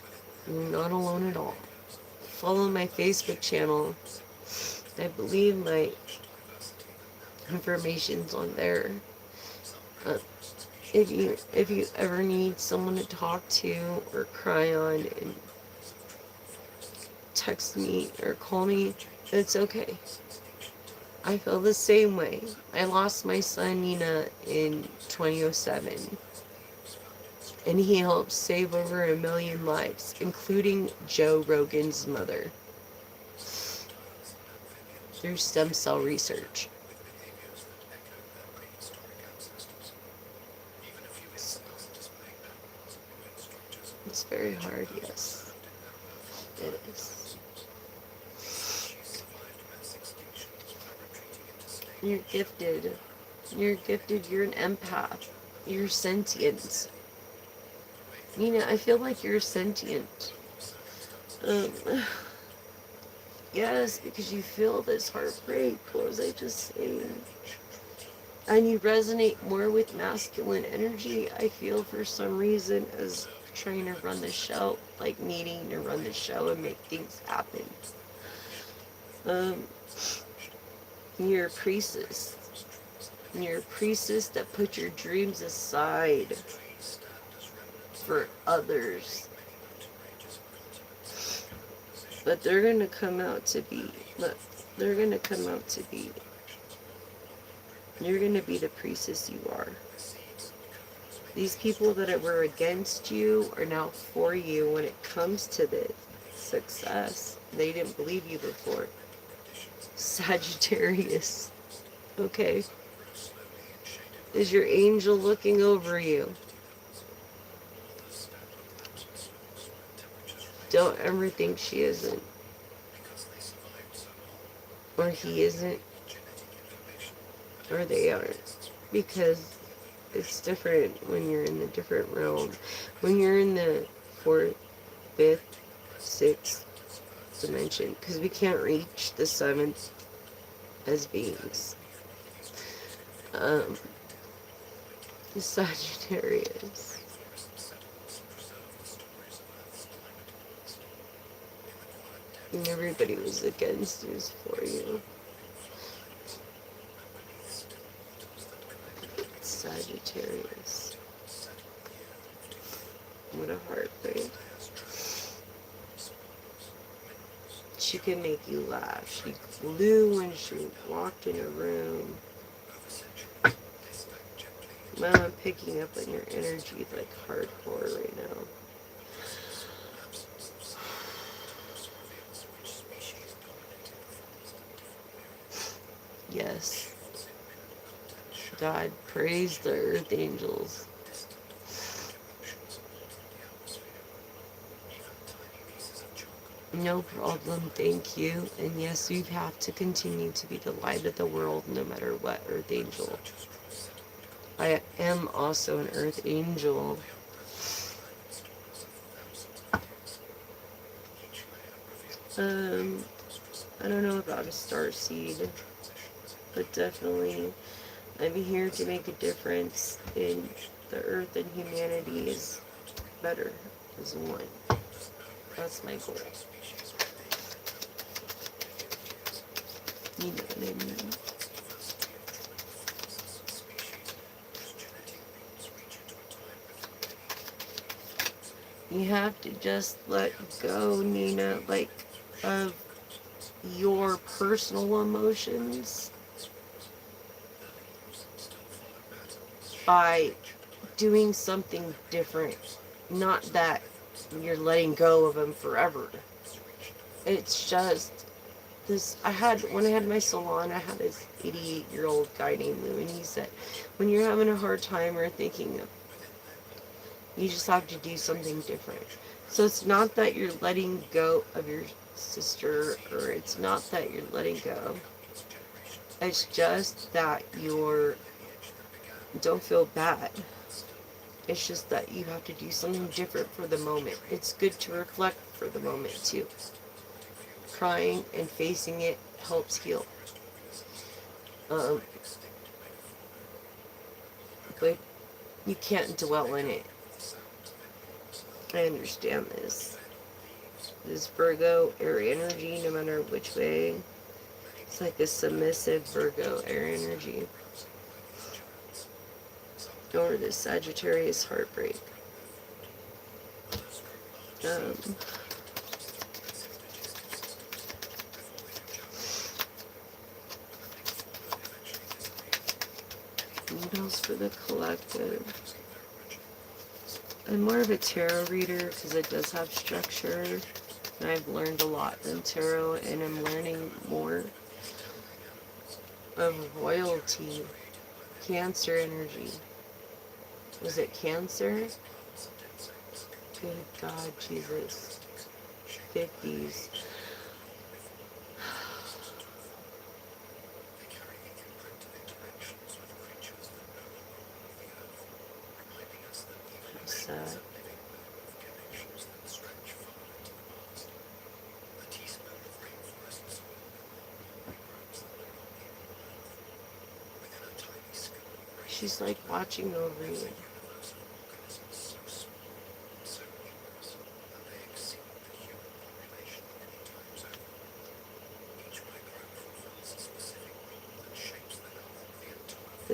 You're not alone at all. Follow my Facebook channel. I believe my information's on there. Uh, if you ever need someone to talk to or cry on, and text me or call me, it's okay. I feel the same way. I lost my son Nina in 2007, and he helped save over 1 million lives, including Joe Rogan's mother, through stem cell research. It's very hard, yes. It is. You're gifted. You're gifted. You're an empath. You're sentient. Nina, I feel like you're sentient. Yes, because you feel this heartbreak. What was I just saying? And you resonate more with masculine energy, I feel, for some reason, as trying to run the show, like needing to run the show and make things happen. Um, you're a priestess. You're a priestess that put your dreams aside for others. But they're gonna come out to be, look, they're gonna come out to be, you're gonna be the priestess you are. These people that were against you are now for you when it comes to this success. They didn't believe you before. Sagittarius. Okay. Is your angel looking over you? Don't ever think she isn't. Or he isn't. Or they aren't. Because it's different when you're in the different realm. When you're in the 4th, 5th, 6th dimension. Because we can't reach the 7th as beings. Sagittarius. And everybody was against you for you. Sagittarius. What a heartbreak. She could make you laugh. She flew when she walked in a room. Well, I'm picking up on your energy like hardcore right now. Yes. God, praise the earth angels. No problem, thank you. And yes, you have to continue to be the light of the world no matter what, earth angel. I am also an earth angel. I don't know about a star seed, but definitely I'm here to make a difference in the earth and humanity is better as one. That's my goal. You know what I mean? You have to just let go, Nina, like, of your personal emotions by doing something different. Not that you're letting go of them forever. It's just this. When I had my salon, I had this 88-year-old guy named Lou, and he said, when you're having a hard time or thinking of, you just have to do something different. So it's not that you're letting go of your sister, or it's not that you're letting go. It's just that don't feel bad. It's just that you have to do something different for the moment. It's good to reflect for the moment too. Crying and facing it helps heal. But you can't dwell in it. I understand this. This Virgo air energy, no matter which way, it's like a submissive Virgo air energy. Or the Sagittarius heartbreak. What else for the collective? I'm more of a tarot reader because it does have structure. And I've learned a lot in tarot, and I'm learning more of royalty. Cancer energy. Was it Cancer? Good God, Jesus. 50s. Sad. She's like watching over you.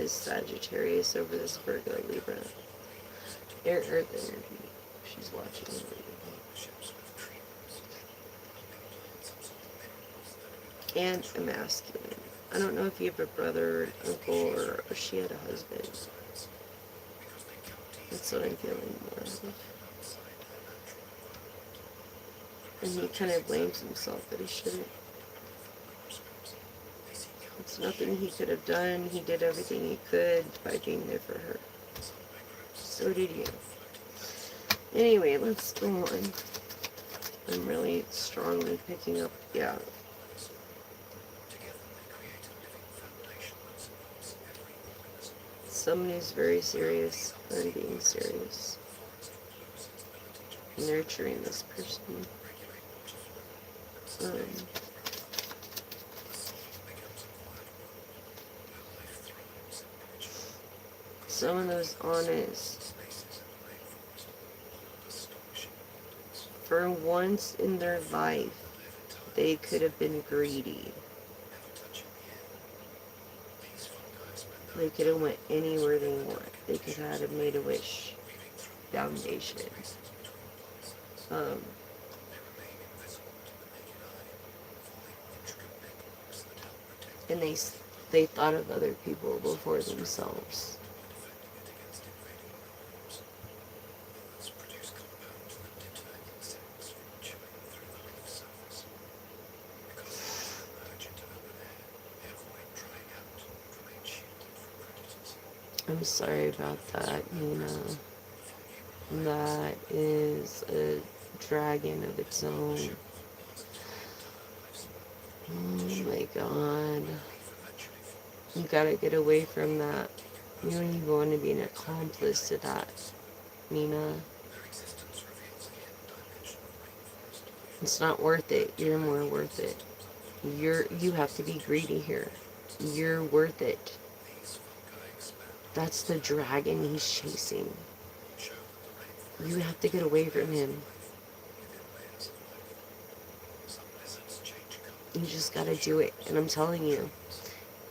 this Sagittarius over this Virgo Libra. Earth energy. She's watching the video. And a masculine. I don't know if you have a brother or an uncle or she had a husband. That's what I'm feeling more of. And he kind of blames himself that he shouldn't. It's nothing he could have done. He did everything he could by being there for her. So did you. Anyway, let's go on. I'm really strongly picking up, yeah. Someone who's very serious and being serious. Nurturing this person. Someone who's honest. For once in their life, they could have been greedy. They could have went anywhere they want. They could have had a Made-A-Wish foundation. And they thought of other people before themselves. I'm sorry about that, Nina. That is a dragon of its own. Oh my God. You gotta get away from that. You don't even want to be an accomplice to that, Nina. It's not worth it. You're more worth it. You have to be greedy here. You're worth it. That's the dragon he's chasing. You have to get away from him. You just gotta do it. And I'm telling you,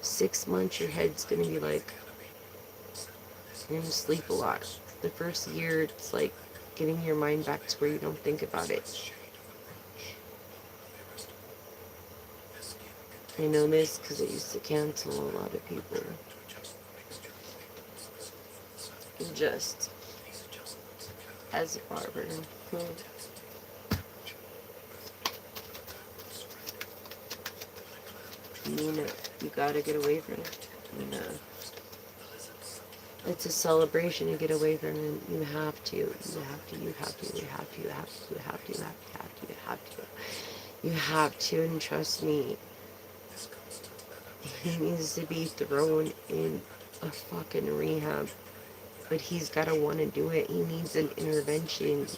6 months your head's gonna be like, you're gonna sleep a lot. The first year, it's like getting your mind back to where you don't think about it. I know this because it used to cancel a lot of people. Just as a barber. You gotta get away from it. It's a celebration to get away from it. You have to. You have to. You have to. You have to. You have to. You have to. You have to. You have to. You have to. You have to. And trust me, he needs to be thrown in a fucking rehab. But he's got to want to do it. He needs an intervention.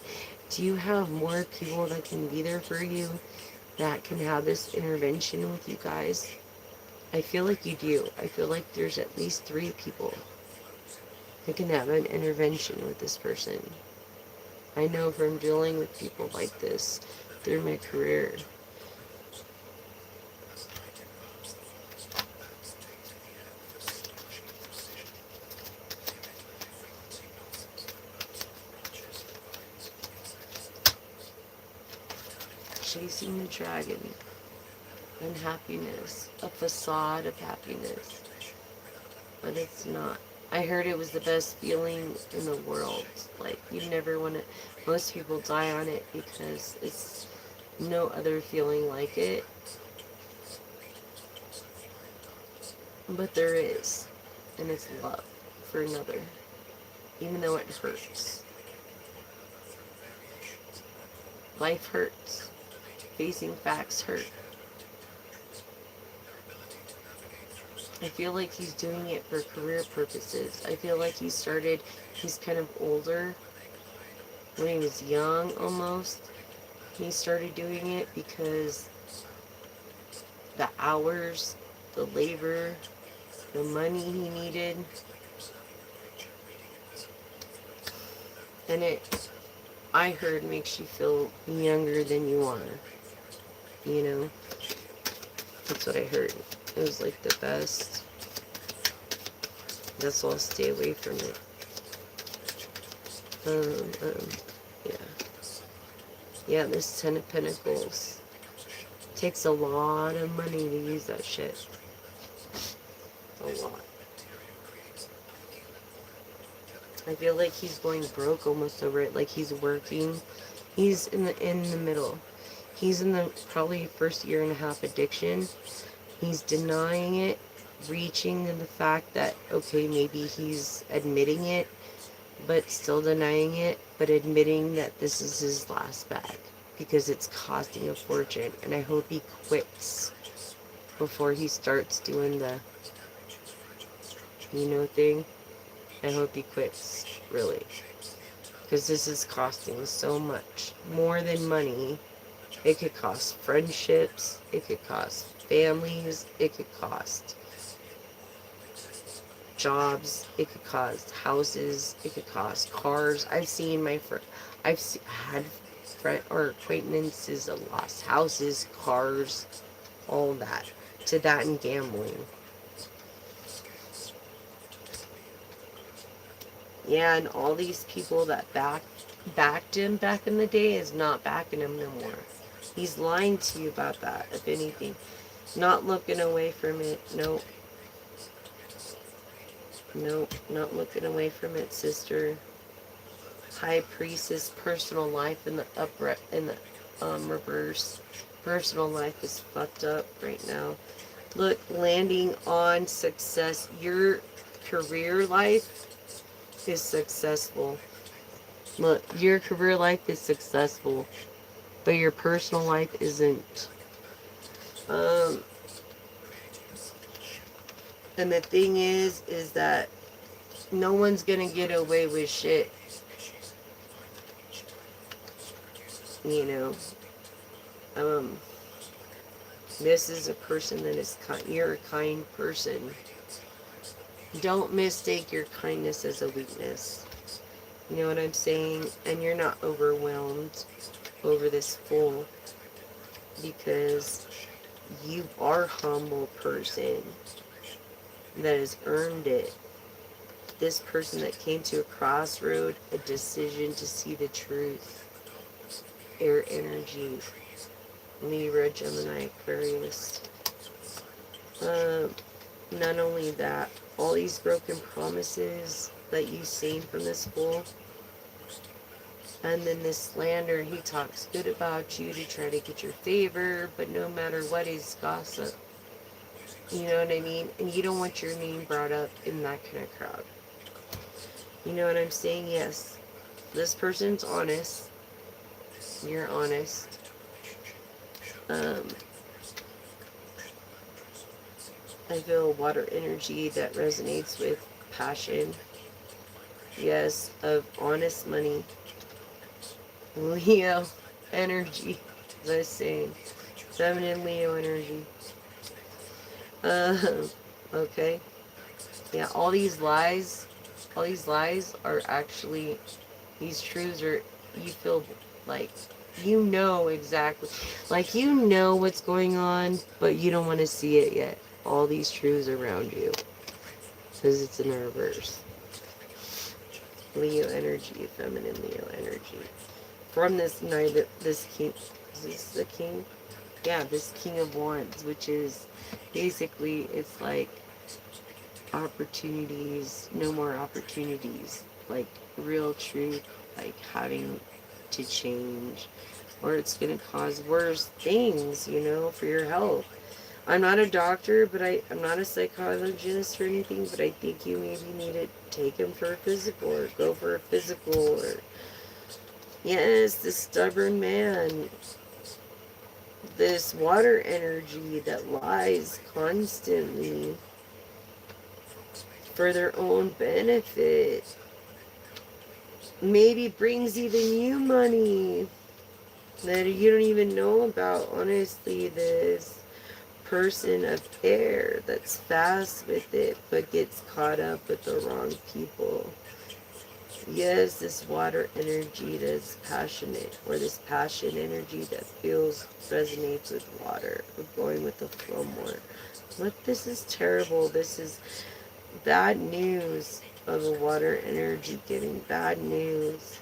Do you have more people that can be there for you, that can have this intervention with you guys? I feel like you do. I feel like there's at least 3 people that can have an intervention with this person. I know from dealing with people like this through my career. Chasing the dragon, unhappiness, a facade of happiness, but it's not. I heard it was the best feeling in the world. Like, you never want to, most people die on it because it's no other feeling like it, but there is, and it's love for another, even though it hurts. Life hurts. Facing facts hurt. I feel like he's doing it for career purposes. I feel like he's kind of older. When he was young, almost, he started doing it because the hours, the labor, the money he needed, and it, I heard, makes you feel younger than you are. You know, that's what I heard. It was like the best. That's why I'll stay away from it. Yeah. Yeah, this Ten of Pentacles. Takes a lot of money to use that shit. A lot. I feel like he's going broke almost over it. Like he's working. He's in the middle. He's in the probably first year and a half addiction. He's denying it, reaching in the fact that, okay, maybe he's admitting it, but still denying it, but admitting that this is his last bag because it's costing a fortune. And I hope he quits before he starts doing the, thing. I hope he quits, really. Because this is costing so much. More than money. It could cost friendships. It could cost families. It could cost jobs. It could cost houses. It could cost cars. I've seen had friend or acquaintances that lost houses, cars, all that. To that and gambling. Yeah, and all these people that backed him back in the day is not backing him no more. He's lying to you about that, if anything. Not looking away from it. Nope. Nope, not looking away from it, sister. High Priestess, personal life in the reverse. Personal life is fucked up right now. Look, landing on success. Your career life is successful. Look, your career life is successful, but your personal life isn't. And the thing is that no one's gonna get away with shit. You know. This is a person that is kind. You're a kind person. Don't mistake your kindness as a weakness. You know what I'm saying? And you're not overwhelmed over this fool because you are a humble person that has earned it. This person that came to a crossroad, a decision to see the truth. Air energy. Libra, Gemini, Aquarius. Not only that, all these broken promises that you've seen from this fool. And then this slander, he talks good about you to try to get your favor, but no matter what, he's gossip. You know what I mean? And you don't want your name brought up in that kind of crowd. You know what I'm saying? Yes. This person's honest. You're honest. I feel water energy that resonates with passion. Yes, of honest money. Leo energy, as I was saying. Feminine Leo energy. Okay. Yeah, all these lies are actually, these truths are, you feel like, you know exactly, like you know what's going on, but you don't want to see it yet. All these truths around you. Because it's in reverse. Leo energy, feminine Leo energy. From this night, this king, is this the king? Yeah, this King of Wands, which is basically, it's like opportunities, no more opportunities, like real truth, like having to change, or it's going to cause worse things, for your health. I'm not a doctor, but I'm not a psychologist or anything, but I think you maybe need to take him for a physical or go for a physical or, yes, this stubborn man, this water energy that lies constantly for their own benefit, maybe brings even you money that you don't even know about. Honestly, this person of air that's fast with it but gets caught up with the wrong people. Yes, this water energy that's passionate, or this passion energy that resonates with water, or going with the flow more. Look, this is terrible. This is Bad news of a water energy getting bad news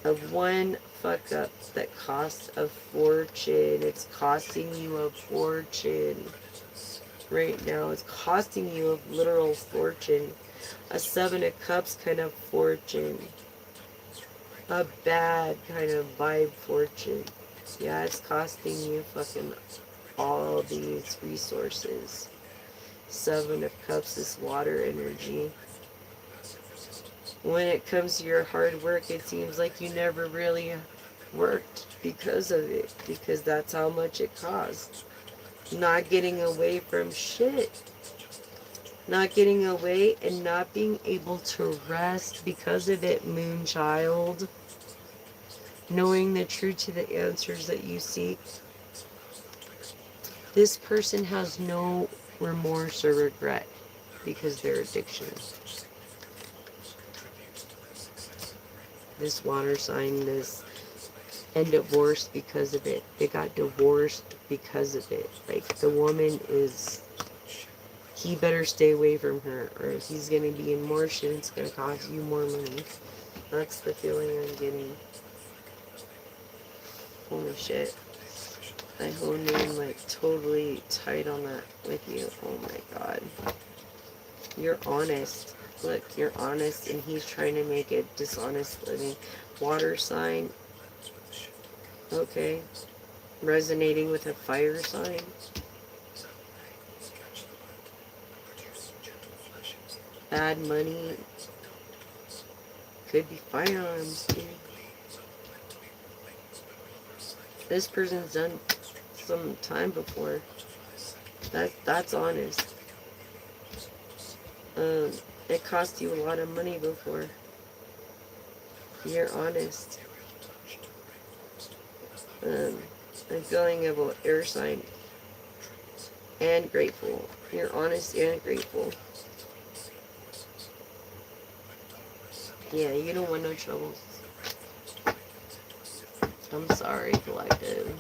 of one fuck up that costs a fortune. It's costing you a fortune right now. It's costing you a literal fortune. A Seven of Cups kind of fortune. A bad kind of vibe fortune. Yeah, it's costing you fucking all these resources. Seven of Cups is water energy. When it comes to your hard work, it seems like you never really worked because of it. Because that's how much it costs. Not getting away from shit. Not getting away and not being able to rest because of it, Moonchild. Knowing the truth to the answers that you seek. This person has no remorse or regret because their addiction. This water sign, this, and divorced because of it. They got divorced because of it. Like, the woman is, he better stay away from her or he's going to be in more shit and it's going to cost you more money. That's the feeling I'm getting. Holy shit. I honed in like totally tight on that with you. Oh my god. You're honest. Look, you're honest and he's trying to make it dishonest living. Water sign. Okay. Resonating with a fire sign. Bad money. Could be firearms, dude. This person's done some time before. That's honest. It cost you a lot of money before. You're honest. I'm feeling about air sign and grateful. You're honest and grateful. Yeah, you don't want no troubles. I'm sorry, collective.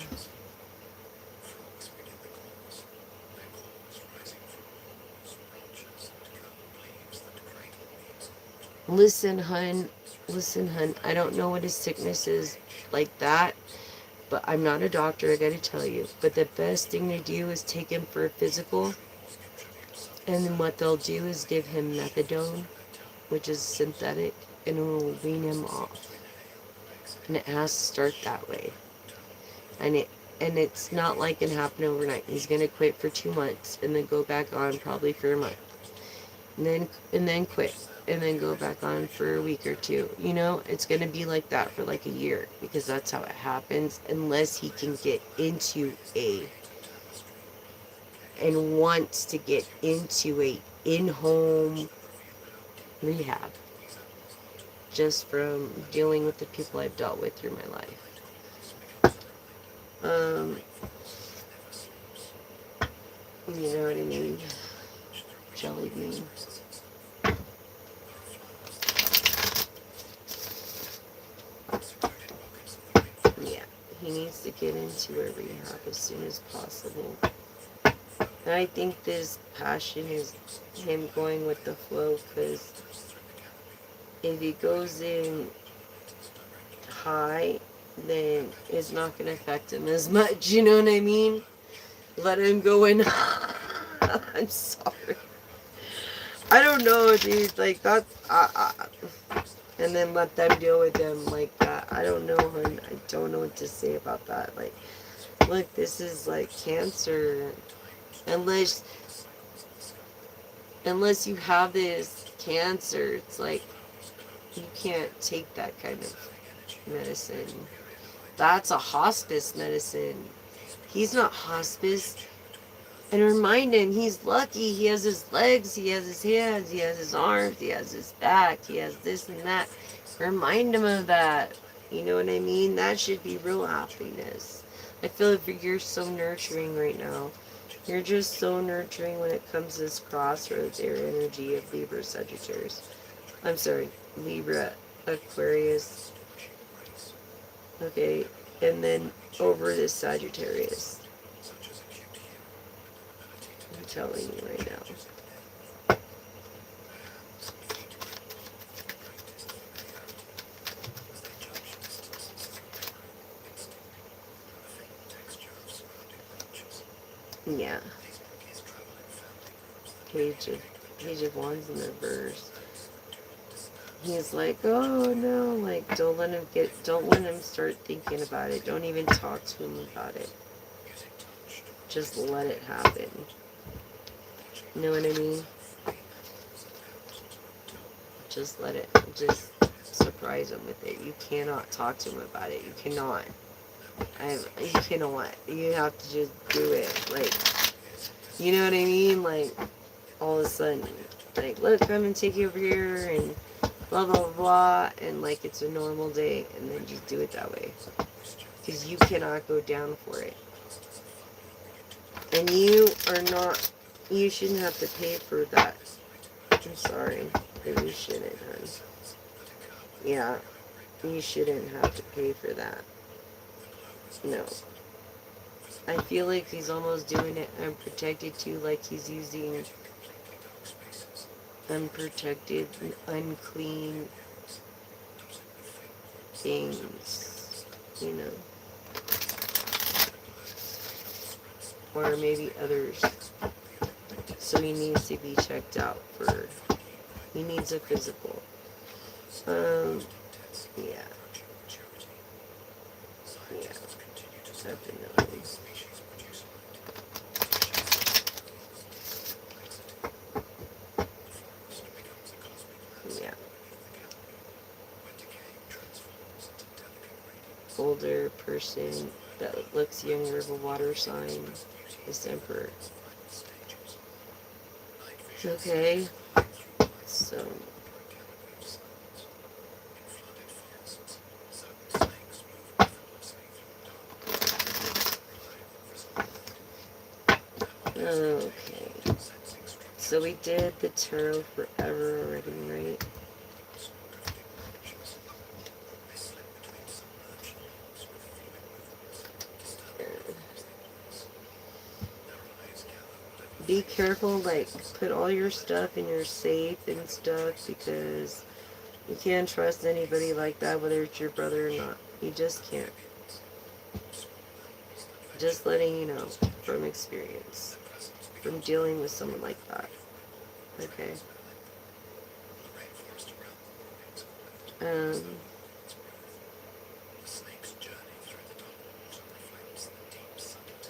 Listen, hun. Listen, hun. I don't know what his sickness is like that, but I'm not a doctor, I gotta tell you. But the best thing to do is take him for a physical. And then what they'll do is give him methadone, which is synthetic, and it will wean him off. And it has to start that way. And it's not like it happened overnight. He's gonna quit for 2 months and then go back on probably for a month. And then quit. And then go back on for a week or two. You know, it's gonna be like that for like a year because that's how it happens unless he can get into and wants to get into a in-home rehab just from dealing with the people I've dealt with through my life. You know what I mean? Jelly bean. Yeah, he needs to get into a rehab as soon as possible. And I think this passion is him going with the flow, because if he goes in high, then it's not going to affect him as much, you know what I mean? Let him go in. I'm sorry. I don't know, dude. Like, that's... and then let them deal with them like that. I don't know, hon. I don't know what to say about that. Like, look, this is like cancer. Unless you have this cancer, it's like you can't take that kind of medicine. That's a hospice medicine. He's not hospice. And remind him, he's lucky. He has his legs, he has his hands, he has his arms, he has his back, he has this and that. Remind him of that. You know what I mean? That should be real happiness. I feel like you're so nurturing right now. You're just so nurturing when it comes to this crossroads air energy of Libra Sagittarius. I'm sorry, Libra Aquarius. Okay, and then over this Sagittarius. I'm telling you right now. Yeah. Page of Wands in reverse. He's like, oh no, like don't let him start thinking about it. Don't even talk to him about it. Just let it happen. You know what I mean? Just let it, just surprise him with it. You cannot talk to him about it. You cannot. You cannot. You have to just do it. Like, you know what I mean? Like, all of a sudden, like, look, I'm gonna take you over here and blah, blah, blah, blah, and like it's a normal day, and then just do it that way. Because you cannot go down for it. And you are not, you shouldn't have to pay for that. I'm sorry. You shouldn't, hon. Yeah, you shouldn't have to pay for that. No. I feel like he's almost doing it unprotected too, like he's using unprotected, unclean things, you know. Or maybe others. So he needs to be checked out for, he needs a physical. Yeah. Yeah. Definitely. Yeah. Older person that looks younger of a water sign is Emperor. Okay. So. Okay. So we did the tarot forever already, right? Be careful, like, put all your stuff in your safe and stuff, because you can't trust anybody like that, whether it's your brother or not. You just can't. Just letting you know from experience, from dealing with someone like that. Okay. Um,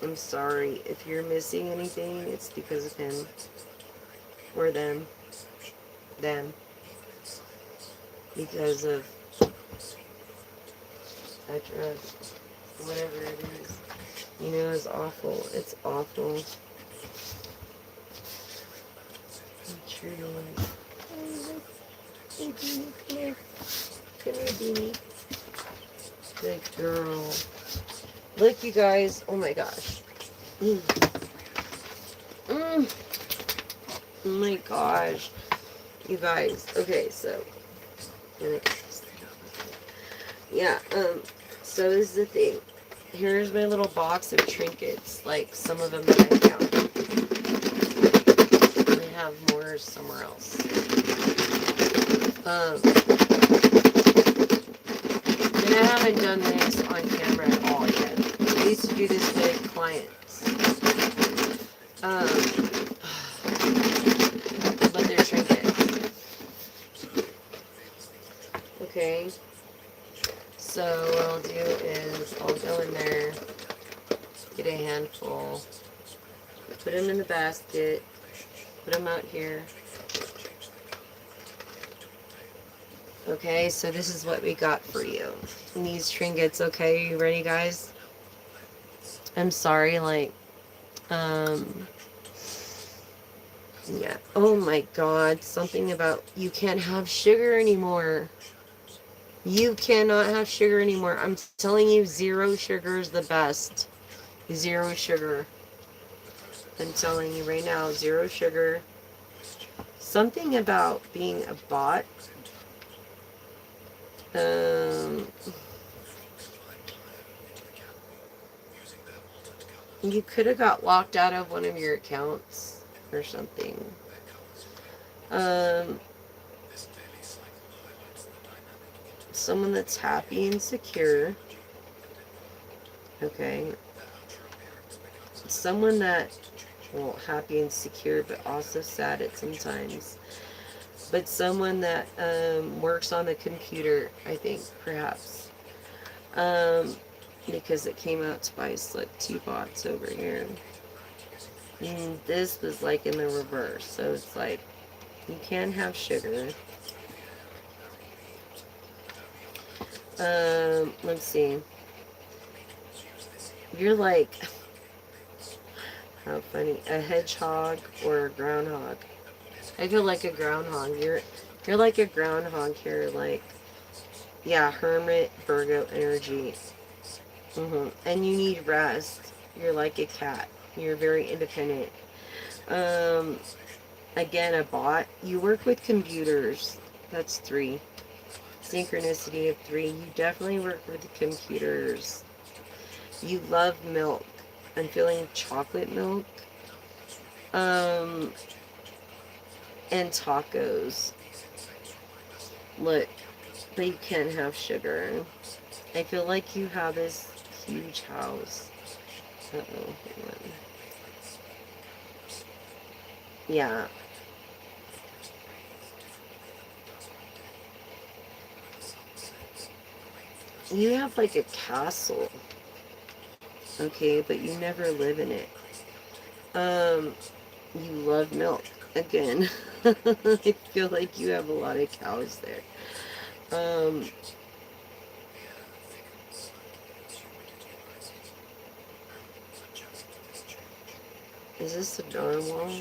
I'm sorry. If you're missing anything, it's because of him. Or them. Them. Because of that drug. Whatever it is. You know, it's awful. It's awful. Truly. Hey, Beanie, come here. Come here, Beanie. Good girl. Look, you guys. Oh my gosh. Mm. Mm. Oh my gosh. You guys. Okay, so. Yeah, so this is the thing. Here's my little box of trinkets. Like, some of them that I found. I have more somewhere else. And I haven't done this on camera at all yet. I used to do this with clients. But they're trinkets. Okay. So what I'll do is I'll go in there, get a handful, put them in the basket, put them out here. Okay, so this is what we got for you. And these trinkets, okay, you ready, guys? I'm sorry, like, yeah. Oh my God, something about you can't have sugar anymore. You cannot have sugar anymore. I'm telling you, zero sugar is the best. Zero sugar. I'm telling you right now, zero sugar. Something about being a bot. You could have got locked out of one of your accounts or something. Someone that's happy and secure. Okay. Someone that well, happy and secure, but also sad at sometimes. But someone that works on the computer, I think, perhaps. Um, because it came out twice, like two bots over here. And this was like in the reverse, so it's like you can have sugar. Let's see. You're like, how funny, a hedgehog or a groundhog. I feel like a groundhog. You're like a groundhog here, like, yeah, hermit, Virgo energy. And you need rest. You're like a cat. You're very independent. Um, Again, a bot. You work with computers. That's 3. Synchronicity of 3. You definitely work with computers. You love milk. I'm feeling chocolate milk. Um, and tacos. Look, but you can't have sugar. I feel like you have this huge house. Uh-oh. Hang on. Yeah. You have like a castle. Okay, but you never live in it. Um, you love milk. Again, I feel like you have a lot of cows there. Um, is this a narwhal?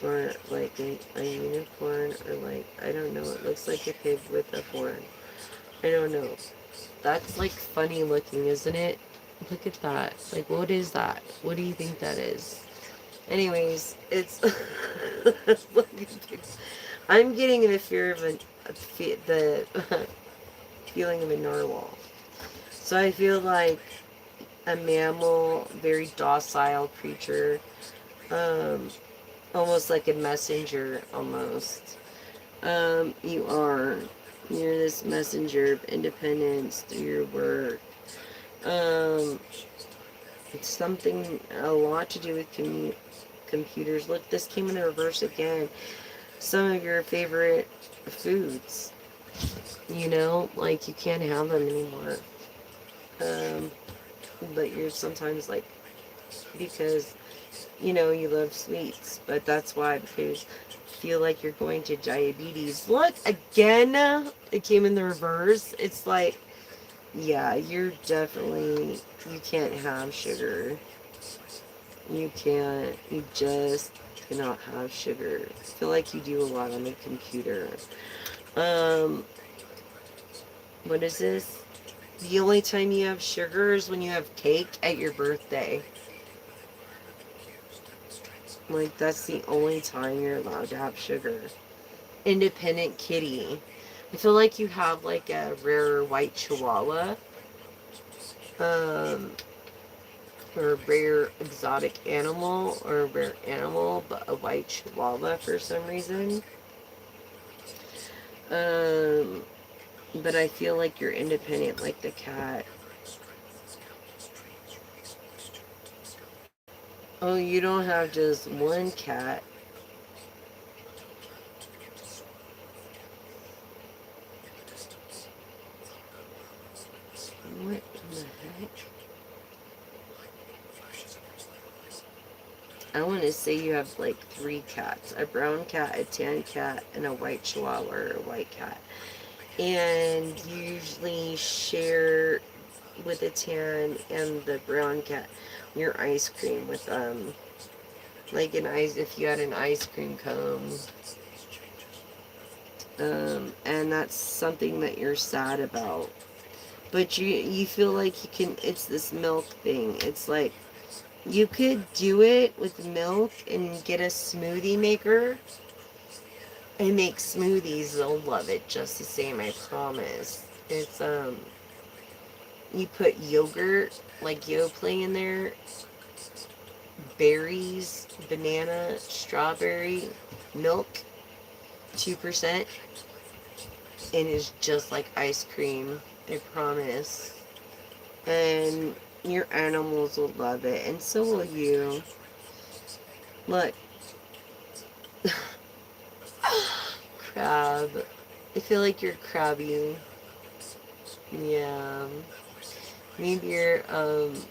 Or like a unicorn? Or like, I don't know. It looks like a pig with a horn. I don't know. That's like funny looking, isn't it? Look at that. Like, what is that? What do you think that is? Anyways, it's I'm getting the fear of the feeling of a narwhal. So I feel like a mammal, very docile creature, um, almost like a messenger, almost. You are. You're this messenger of independence through your work. Um, it's something, a lot to do with computers. Look, this came in the reverse again. Some of your favorite foods, like you can't have them anymore. Um, but you're sometimes like, because, you love sweets, but that's why, because feel like you're going to diabetes. Look, again, it came in the reverse. It's like, yeah, you can't have sugar. You just cannot have sugar. I feel like you do a lot on the computer. Um, what is this? The only time you have sugar is when you have cake at your birthday. Like, that's the only time you're allowed to have sugar. Independent kitty. I feel like you have like a rare white chihuahua. Um, or a rare exotic animal, or a rare animal, but a white chihuahua for some reason. Um, but I feel like you're independent like the cat. Oh, you don't have just one cat. What in the heck? I want to say you have like 3 cats. A brown cat, a tan cat, and a white chihuahua or a white cat. And you usually share with the tan and the brown cat your ice cream with like if you had an ice cream cone. And that's something that you're sad about. But you feel like you can, it's this milk thing. It's like you could do it with milk and get a smoothie maker and make smoothies. They'll love it just the same, I promise. It's you put yogurt, like Yoplait in there, berries, banana, strawberry, milk, 2%, and it's just like ice cream, I promise. And Your animals will love it, and so will you. Look. Crab. I feel like you're crabby. Yeah. Maybe you're, mm,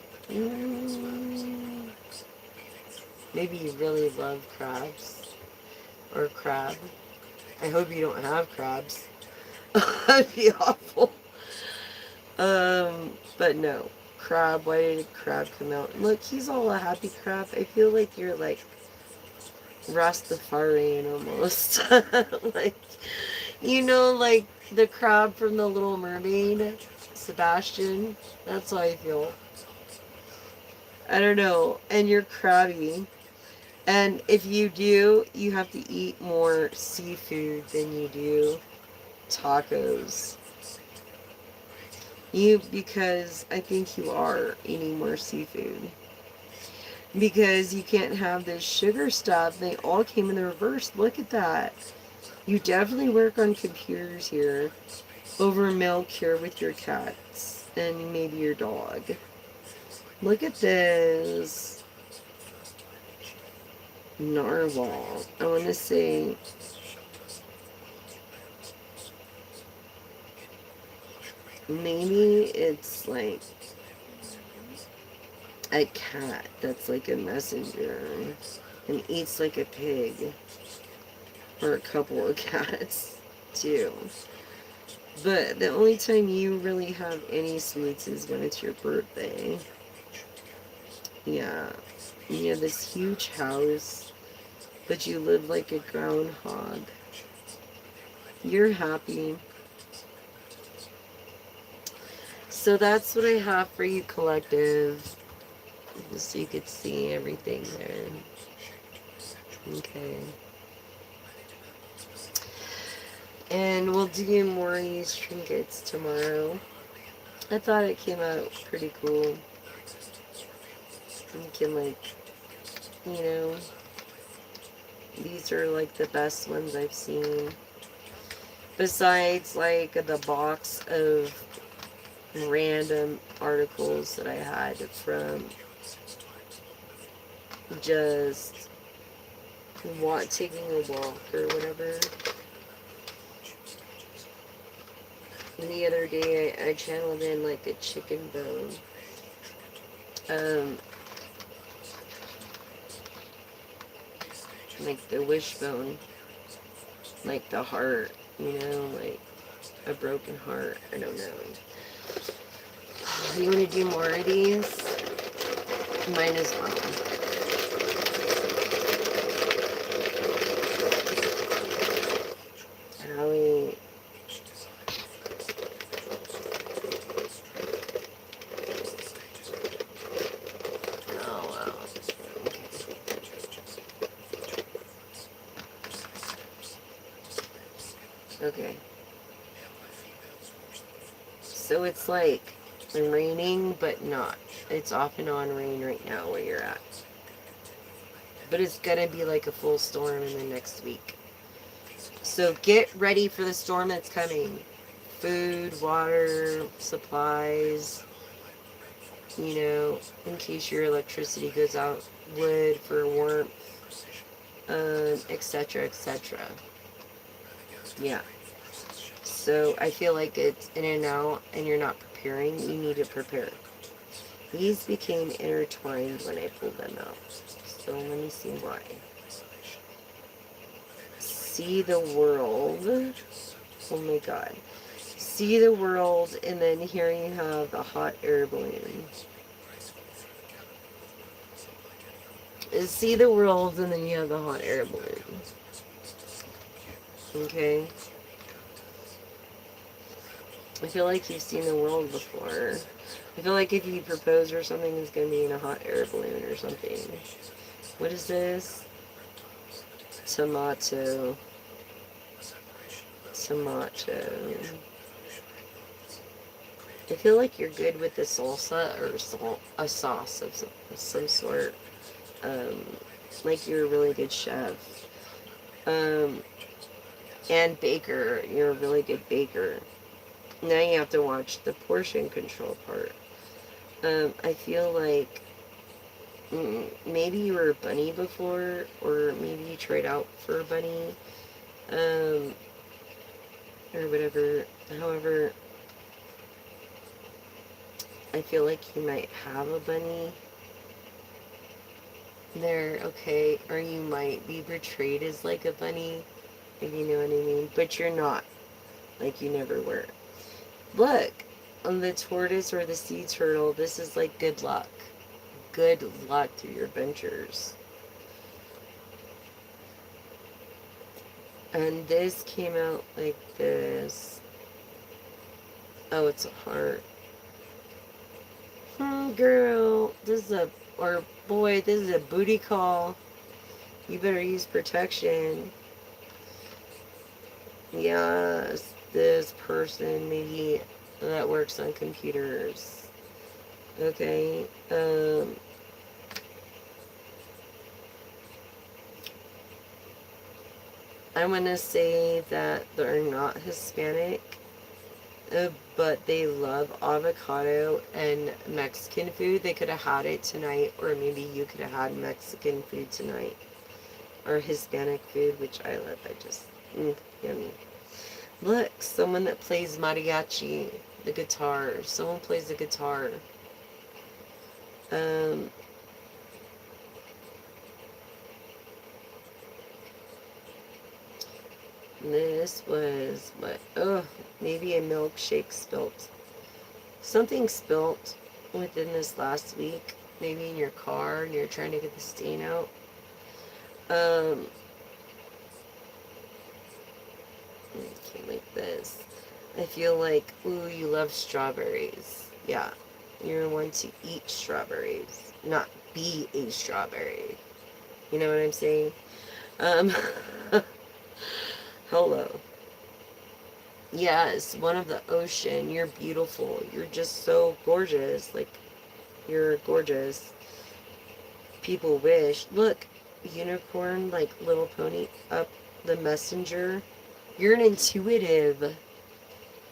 maybe you really love crabs. Or crab. I hope you don't have crabs. That'd be awful. But no. Crab, why did crab come out? Look, he's all a happy crab. I feel like you're like Rastafarian almost. Like, you know, like the crab from The Little Mermaid, Sebastian. That's how I feel. I don't know. And you're crabby. And if you do, you have to eat more seafood than you do tacos. Because I think you are eating more seafood. Because you can't have this sugar stuff. They all came in the reverse. Look at that. You definitely work on computers here. Over milk here with your cats. And maybe your dog. Look at this. Narwhal. I want to say... maybe it's like a cat that's like a messenger and eats like a pig. Or a couple of cats, too. But the only time you really have any sweets is when it's your birthday. Yeah. You have this huge house, but you live like a groundhog. You're happy. So that's what I have for you, collective. Just so you could see everything there. Okay. And we'll do more of these trinkets tomorrow. I thought it came out pretty cool. You can, like, you know, these are like the best ones I've seen. Besides, like, the box of random articles that I had from just taking a walk or whatever. And the other day I channeled in like a chicken bone. Like the wishbone. Like the heart, you know, like a broken heart. I don't know. You want to do more of these? Mine as well. Howie. Oh, wow. Okay. So it's like raining, but not. It's off and on rain right now where you're at. But it's gonna be like a full storm in the next week. So get ready for the storm that's coming. Food, water, supplies, you know, in case your electricity goes out, wood for warmth, etc., etc. Yeah. So I feel like it's in and out and you're not preparing. You need to prepare. These became intertwined when I pulled them out. So let me see why. See the world. Oh my god. See the world, and then here you have the hot air balloon. See the world, and then you have the hot air balloon. Okay? I feel like you've seen the world before. I feel like if you propose or something, it's going to be in a hot air balloon or something. What is this? Tomato. Tomato. I feel like you're good with the salsa or a sauce of some sort. Like you're a really good chef. And baker. You're a really good baker. Now you have to watch the portion control part. I feel like maybe you were a bunny before, or maybe you tried out for a bunny, um, or whatever. However, I feel like you might have a bunny there, okay, or you might be portrayed as like a bunny, if you know what I mean, but you're not, like you never were. Look, on the tortoise or the sea turtle, this is like good luck. Good luck through your ventures. And this came out like this. Oh, it's a heart. Girl, this is a, or boy, this is a booty call. You better use protection. Yes, this person maybe that works on computers. Okay. I'm gonna say that they're not Hispanic, but they love avocado and Mexican food. They could have had it tonight, or maybe you could have had Mexican food tonight, or Hispanic food, which I love. I just, yummy. Look, someone that plays mariachi, the guitar. Someone plays the guitar. Um, this was what? Oh, maybe a milkshake spilt. Something spilt within this last week. Maybe in your car and you're trying to get the stain out. Um, okay, like this. I feel like, ooh, you love strawberries. Yeah, you're one to eat strawberries, not be a strawberry. You know what I'm saying? Um, hello. Yes, one of the ocean. You're beautiful. You're just so gorgeous. Like, you're gorgeous. People wish. Look, unicorn, like little pony, up the messenger. You're an intuitive.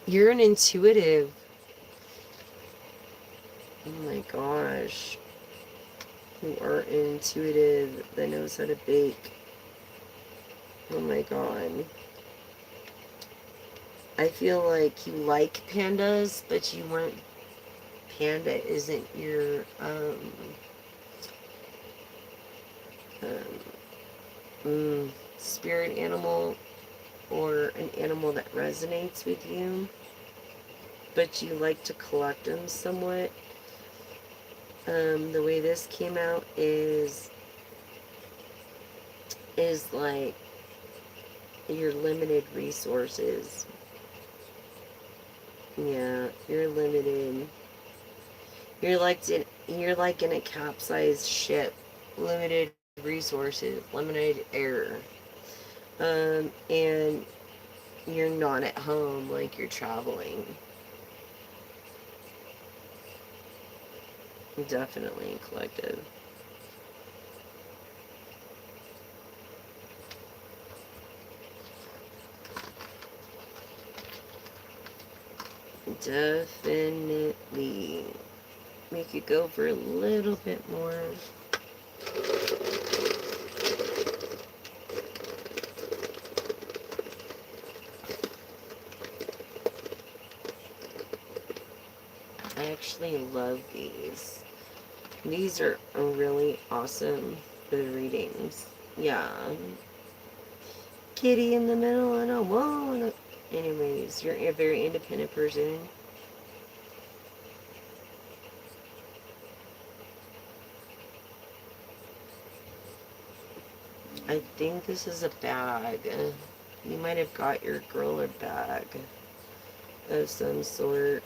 You're an intuitive. Oh my gosh. You are intuitive that knows how to bake. Oh my god. I feel like you like pandas, but you weren't. Panda isn't your spirit animal or an animal that resonates with you, but you like to collect them somewhat. The way this came out is like your limited resources. Yeah, you're limited. You're like in a capsized ship. Limited resources, limited air. And you're not at home, like you're traveling. Definitely collective. Definitely. We could go for a little bit more. I actually love these. These are really awesome for the readings. Yeah. Kitty in the middle and a wall. Anyways, you're a very independent person. I think this is a bag. You might have got your girl a bag of some sort.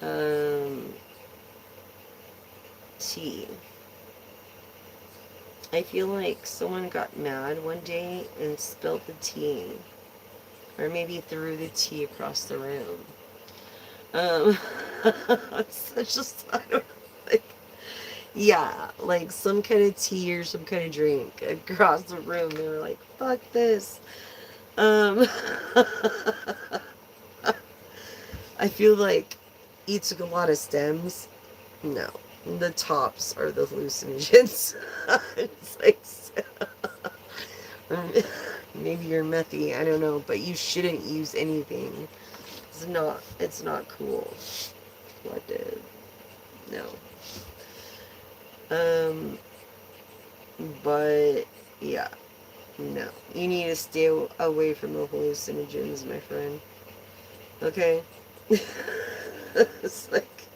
Um, Tea. I feel like someone got mad one day and spilled the tea. Or maybe threw the tea across the room. Um, such a, I don't like, yeah, like some kind of tea or some kind of drink across the room. They were like, fuck this. Um, I feel like, eats a lot of stems. No. The tops are the hallucinogens. It's like, maybe you're methy, I don't know, but you shouldn't use anything. It's not cool. What did? No. Um, but, yeah. No. You need to stay away from the hallucinogens, my friend. Okay? It's like,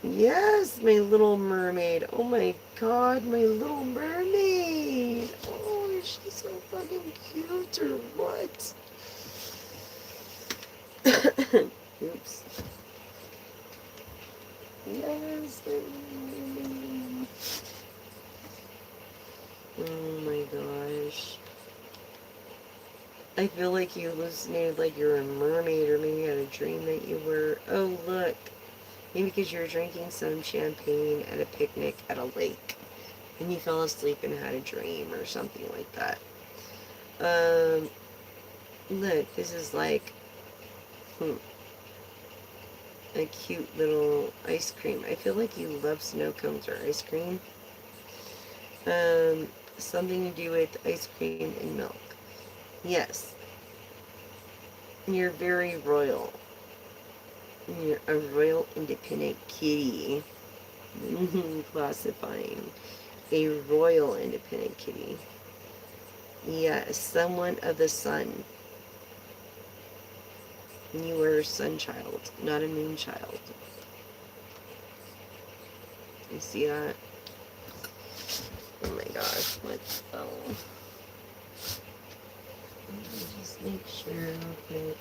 yes, my little mermaid. Oh my god, my little mermaid. Oh, is she so fucking cute or what? Oops. Yes. Oh my gosh. I feel like you hallucinated like you're a mermaid, or maybe you had a dream that you were. Oh, look. Maybe because you were drinking some champagne at a picnic at a lake. And you fell asleep and had a dream or something like that. Um, Look, this is like a cute little ice cream. I feel like you love snow cones or ice cream. Um, Something to do with ice cream and milk. Yes, you're very royal. You're a royal independent kitty. Classifying. A royal independent kitty. Yes, someone of the sun. You were a sun child, not a moon child. You see that? Oh my gosh, what? Oh. Just make sure real quick.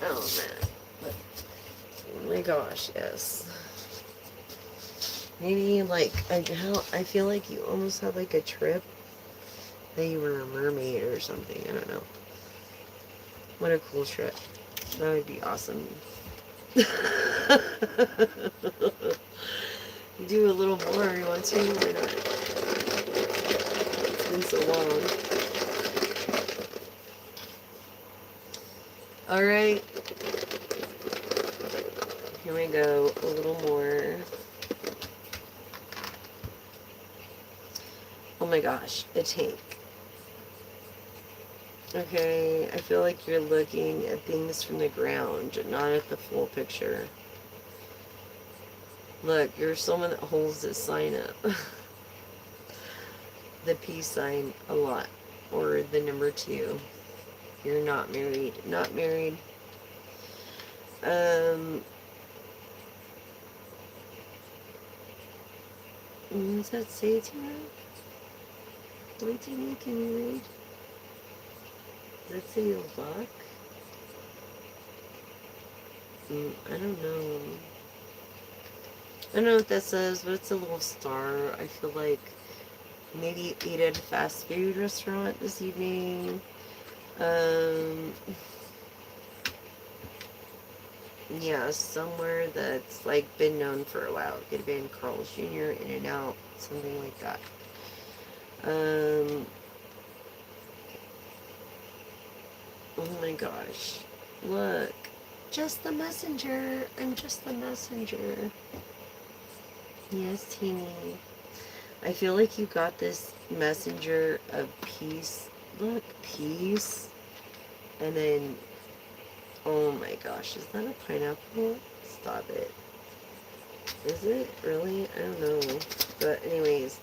Oh man. But, oh my gosh, yes. Maybe like, I feel like you almost had like a trip that you were a mermaid or something. I don't know. What a cool trip. That would be awesome. Do a little more. You want to? Why not? It's been so long. Alright. Here we go. A little more. Oh my gosh. A tank. Okay. I feel like you're looking at things from the ground, not at the full picture. Look, you're someone that holds this sign up. The peace sign a lot. Or the number 2. You're not married. Not married. What does that say, Tina? Wait, Tina, can you read? Does that say your luck? I don't know. I don't know what that says, but it's a little star. I feel like maybe eat at a fast food restaurant this evening. Yeah, somewhere that's like been known for a while. It could have been Carl's Jr., In and Out, something like that. Oh my gosh. Look. Just the messenger. I'm just the messenger. Yes, Teeny. I feel like you got this messenger of peace. Look, peace. And then, oh my gosh, is that a pineapple? Stop it. Is it? Really? I don't know. But anyways,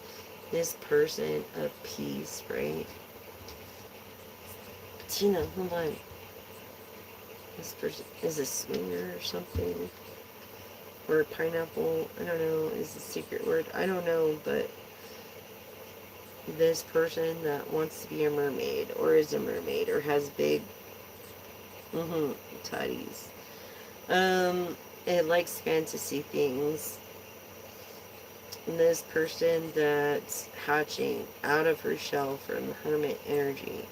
this person of peace, right? Tina, hold on. This person is a swinger or something. Or pineapple, I don't know, is the secret word. I don't know, but this person that wants to be a mermaid, or is a mermaid, or has big, tutties. It likes fantasy things. And this person that's hatching out of her shell from hermit energy.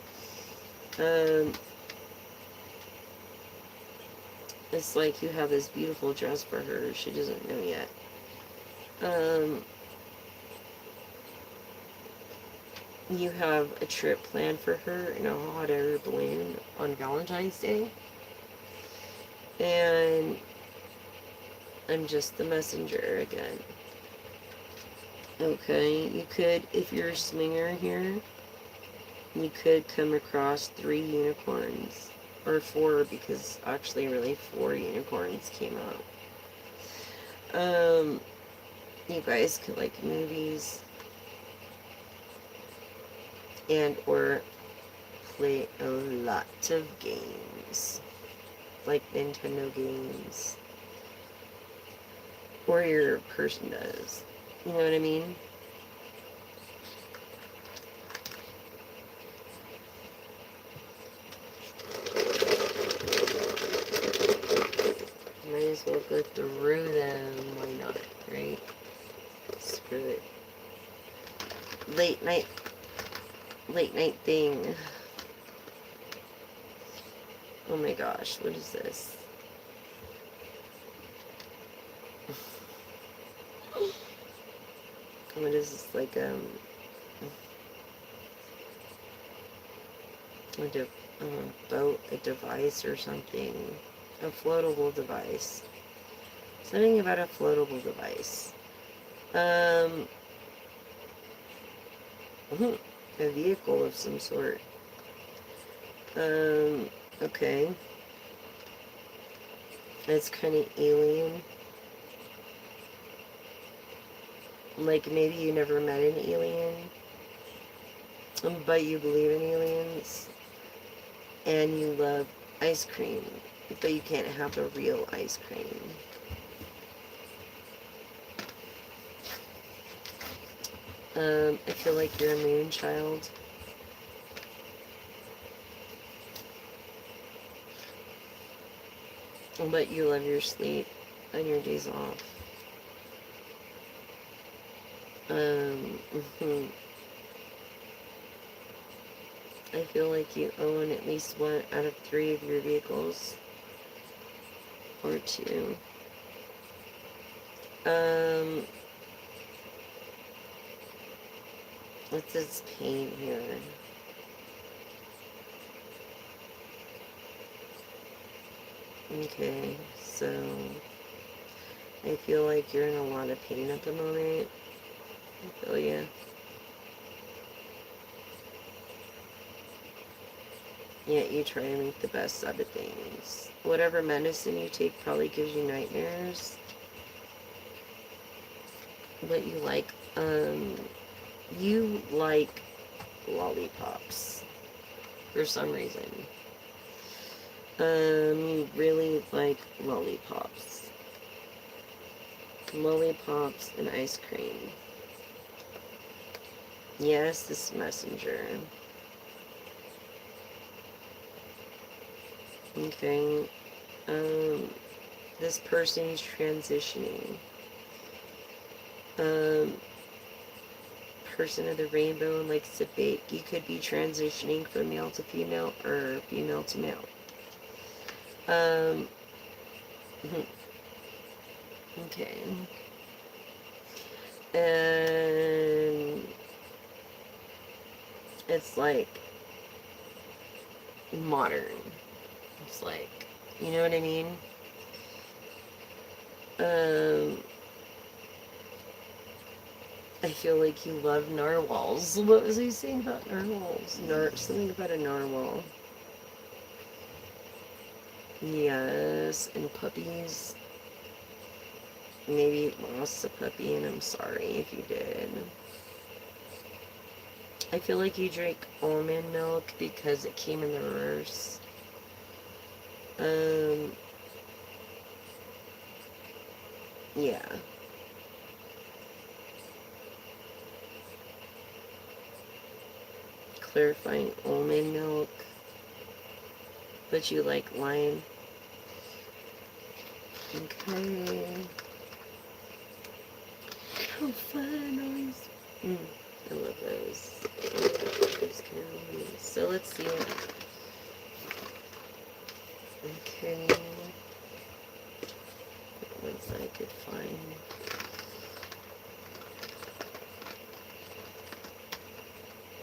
It's like you have this beautiful dress for her. She doesn't know yet. you have a trip planned for her in a hot air balloon on Valentine's Day. And I'm just the messenger again. Okay, you could, if you're a swinger here, you could come across 3 unicorns. Or 4, because actually really 4 unicorns came out. You guys could like movies and or play a lot of games. Like Nintendo games. Or your person does. You know what I mean? Might as well go through them. Why not, right? Screw it. Late night thing. Oh my gosh, what is this? What is this, like, a boat, a device or something? A floatable device. Something about a floatable device. A vehicle of some sort. Okay. It's kind of alien. Like, maybe you never met an alien, but you believe in aliens, and you love ice cream, but you can't have the real ice cream. I feel like you're a moon child. But you love your sleep on your days off. I feel like you own at least 1 out of 3 of your vehicles. Or 2. What's this pain here? Okay, so I feel like you're in a lot of pain at the moment. I feel you. Yet you try to make the best out of things. Whatever medicine you take probably gives you nightmares. But you like lollipops for some reason. You really like lollipops. Lollipops and ice cream. Yes, this messenger. Okay. This person's transitioning. Person of the rainbow likes to bake. You could be transitioning from male to female or female to male. Okay. And it's like modern. It's like, you know what I mean? I feel like you love narwhals. What was he saying about narwhals? Something about a narwhal. Yes, and puppies. Maybe you lost a puppy, and I'm sorry if you did. I feel like you drank almond milk because it came in the reverse. Yeah. Clarifying almond milk. But you like lime. Okay. How fun always. I love those. So let's see. Okay. What ones I could find.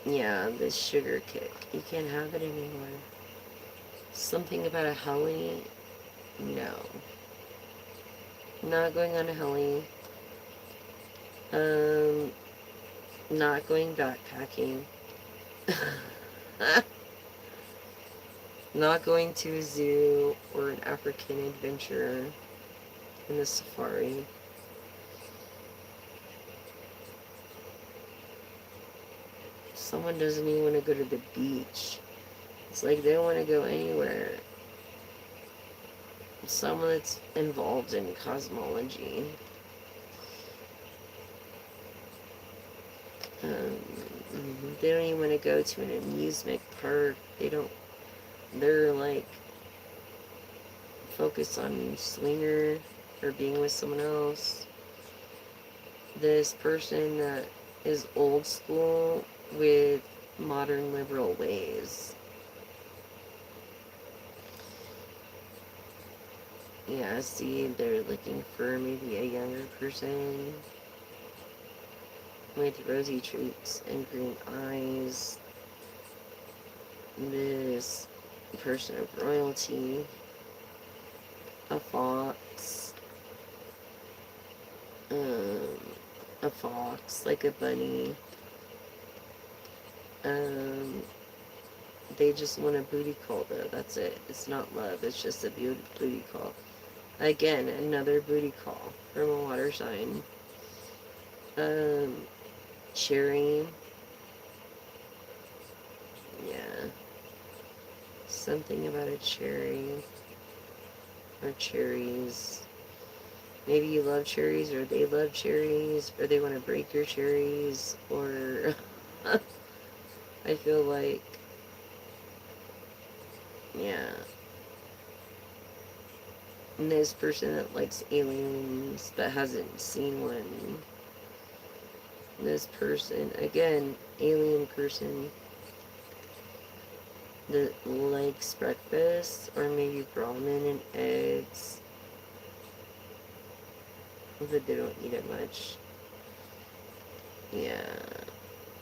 Yeah, this sugar kick. You can't have it anymore. Something about a heli? No. Not going on a heli. Um, not going backpacking. Not going to a zoo or an African adventure in the safari. Someone doesn't even want to go to the beach. It's like they don't want to go anywhere. Someone that's involved in cosmology. They don't even want to go to an amusement park. They're like focused on swinger or being with someone else. This person that is old school with modern liberal ways. Yeah, see, they're looking for maybe a younger person with rosy cheeks and green eyes. This person of royalty. A fox. A fox, like a bunny. They just want a booty call, though. That's it. It's not love. It's just a booty call. Again, another booty call from a water sign. Cherry. Yeah. Something about a cherry. Or cherries. Maybe you love cherries, or they love cherries, or they want to break your cherries, or I feel like, yeah. And this person that likes aliens but hasn't seen one. This person, again, alien person that likes breakfast, or maybe ramen and eggs, but they don't eat it much. Yeah.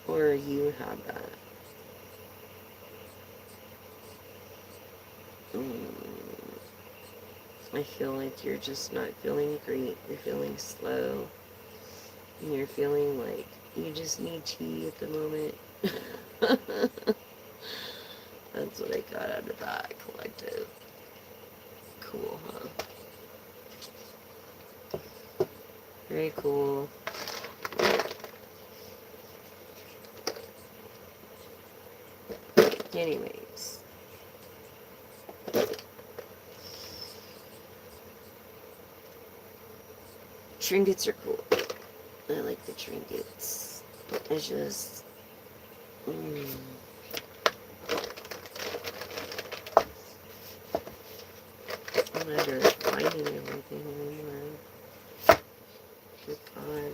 Or you have that. I feel like you're just not feeling great. You're feeling slow. And you're feeling like you just need tea at the moment. That's what I got out of that collective. Cool, huh? Very cool. Anyways. Trinkets are cool. I like the trinkets. It's just... I'm never finding everything anymore. Good God.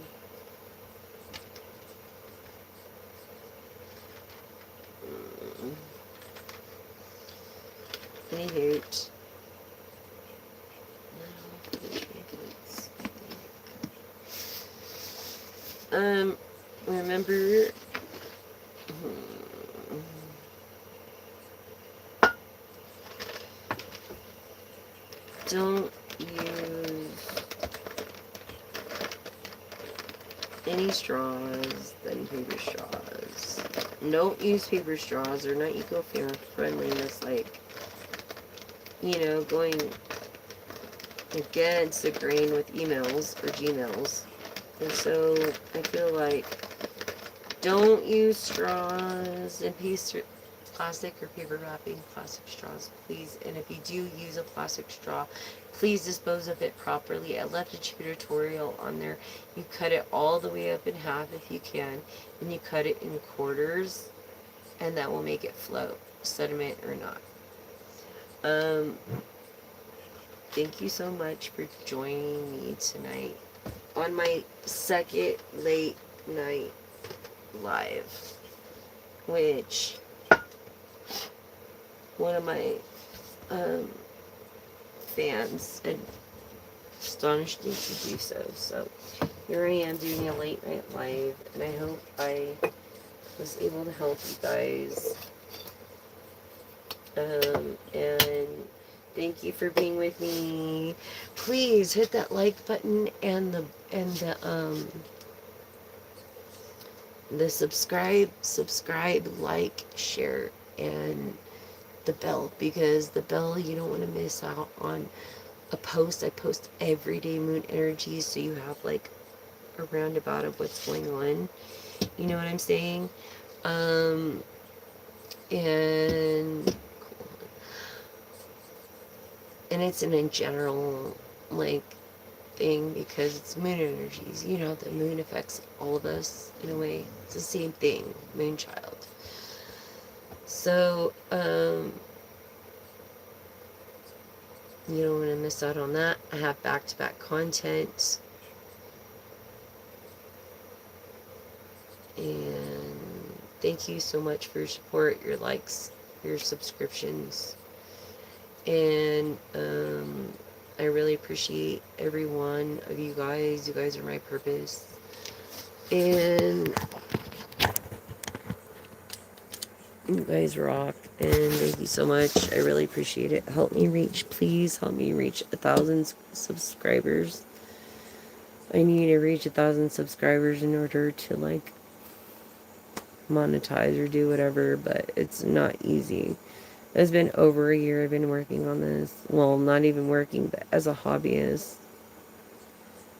Any hoot. Remember, don't use any straws than paper straws. Don't use paper straws. They're not eco-friendly. That's like, going against the grain with emails or Gmails. And so I feel like don't use straws and plastic or paper wrapping plastic straws, please. And if you do use a plastic straw, please dispose of it properly. I left a tutorial on there. You cut it all the way up in half if you can, and you cut it in quarters, and that will make it float, sediment or not. Thank you so much for joining me tonight on my second late night live, which one of my fans had astonished me to do so. So here I am doing a late night live, and I hope I was able to help you guys. And thank you for being with me. Please hit that like button and the subscribe, like, share, and the bell, because the bell, you don't want to miss out on a post. I post every day moon energy, so you have like a roundabout of what's going on. You know what I'm saying? Um, and it's in general like thing, because it's moon energies. You know, the moon affects all of us in a way. It's the same thing, moon child. So, you don't want to miss out on that. I have back-to-back content. And thank you so much for your support, your likes, your subscriptions. And I really appreciate every one of you guys. You guys are my purpose. And you guys rock. And thank you so much. I really appreciate it. Help me reach, please help me reach 1,000 subscribers. I need to reach 1,000 subscribers in order to like monetize or do whatever, but it's not easy. It's been over a year I've been working on this. Well, not even working, but as a hobbyist.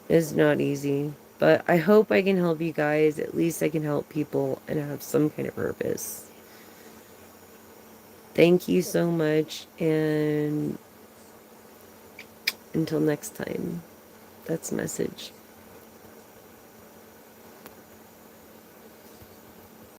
It's not easy. But I hope I can help you guys. At least I can help people and have some kind of purpose. Thank you so much. And until next time, that's the message.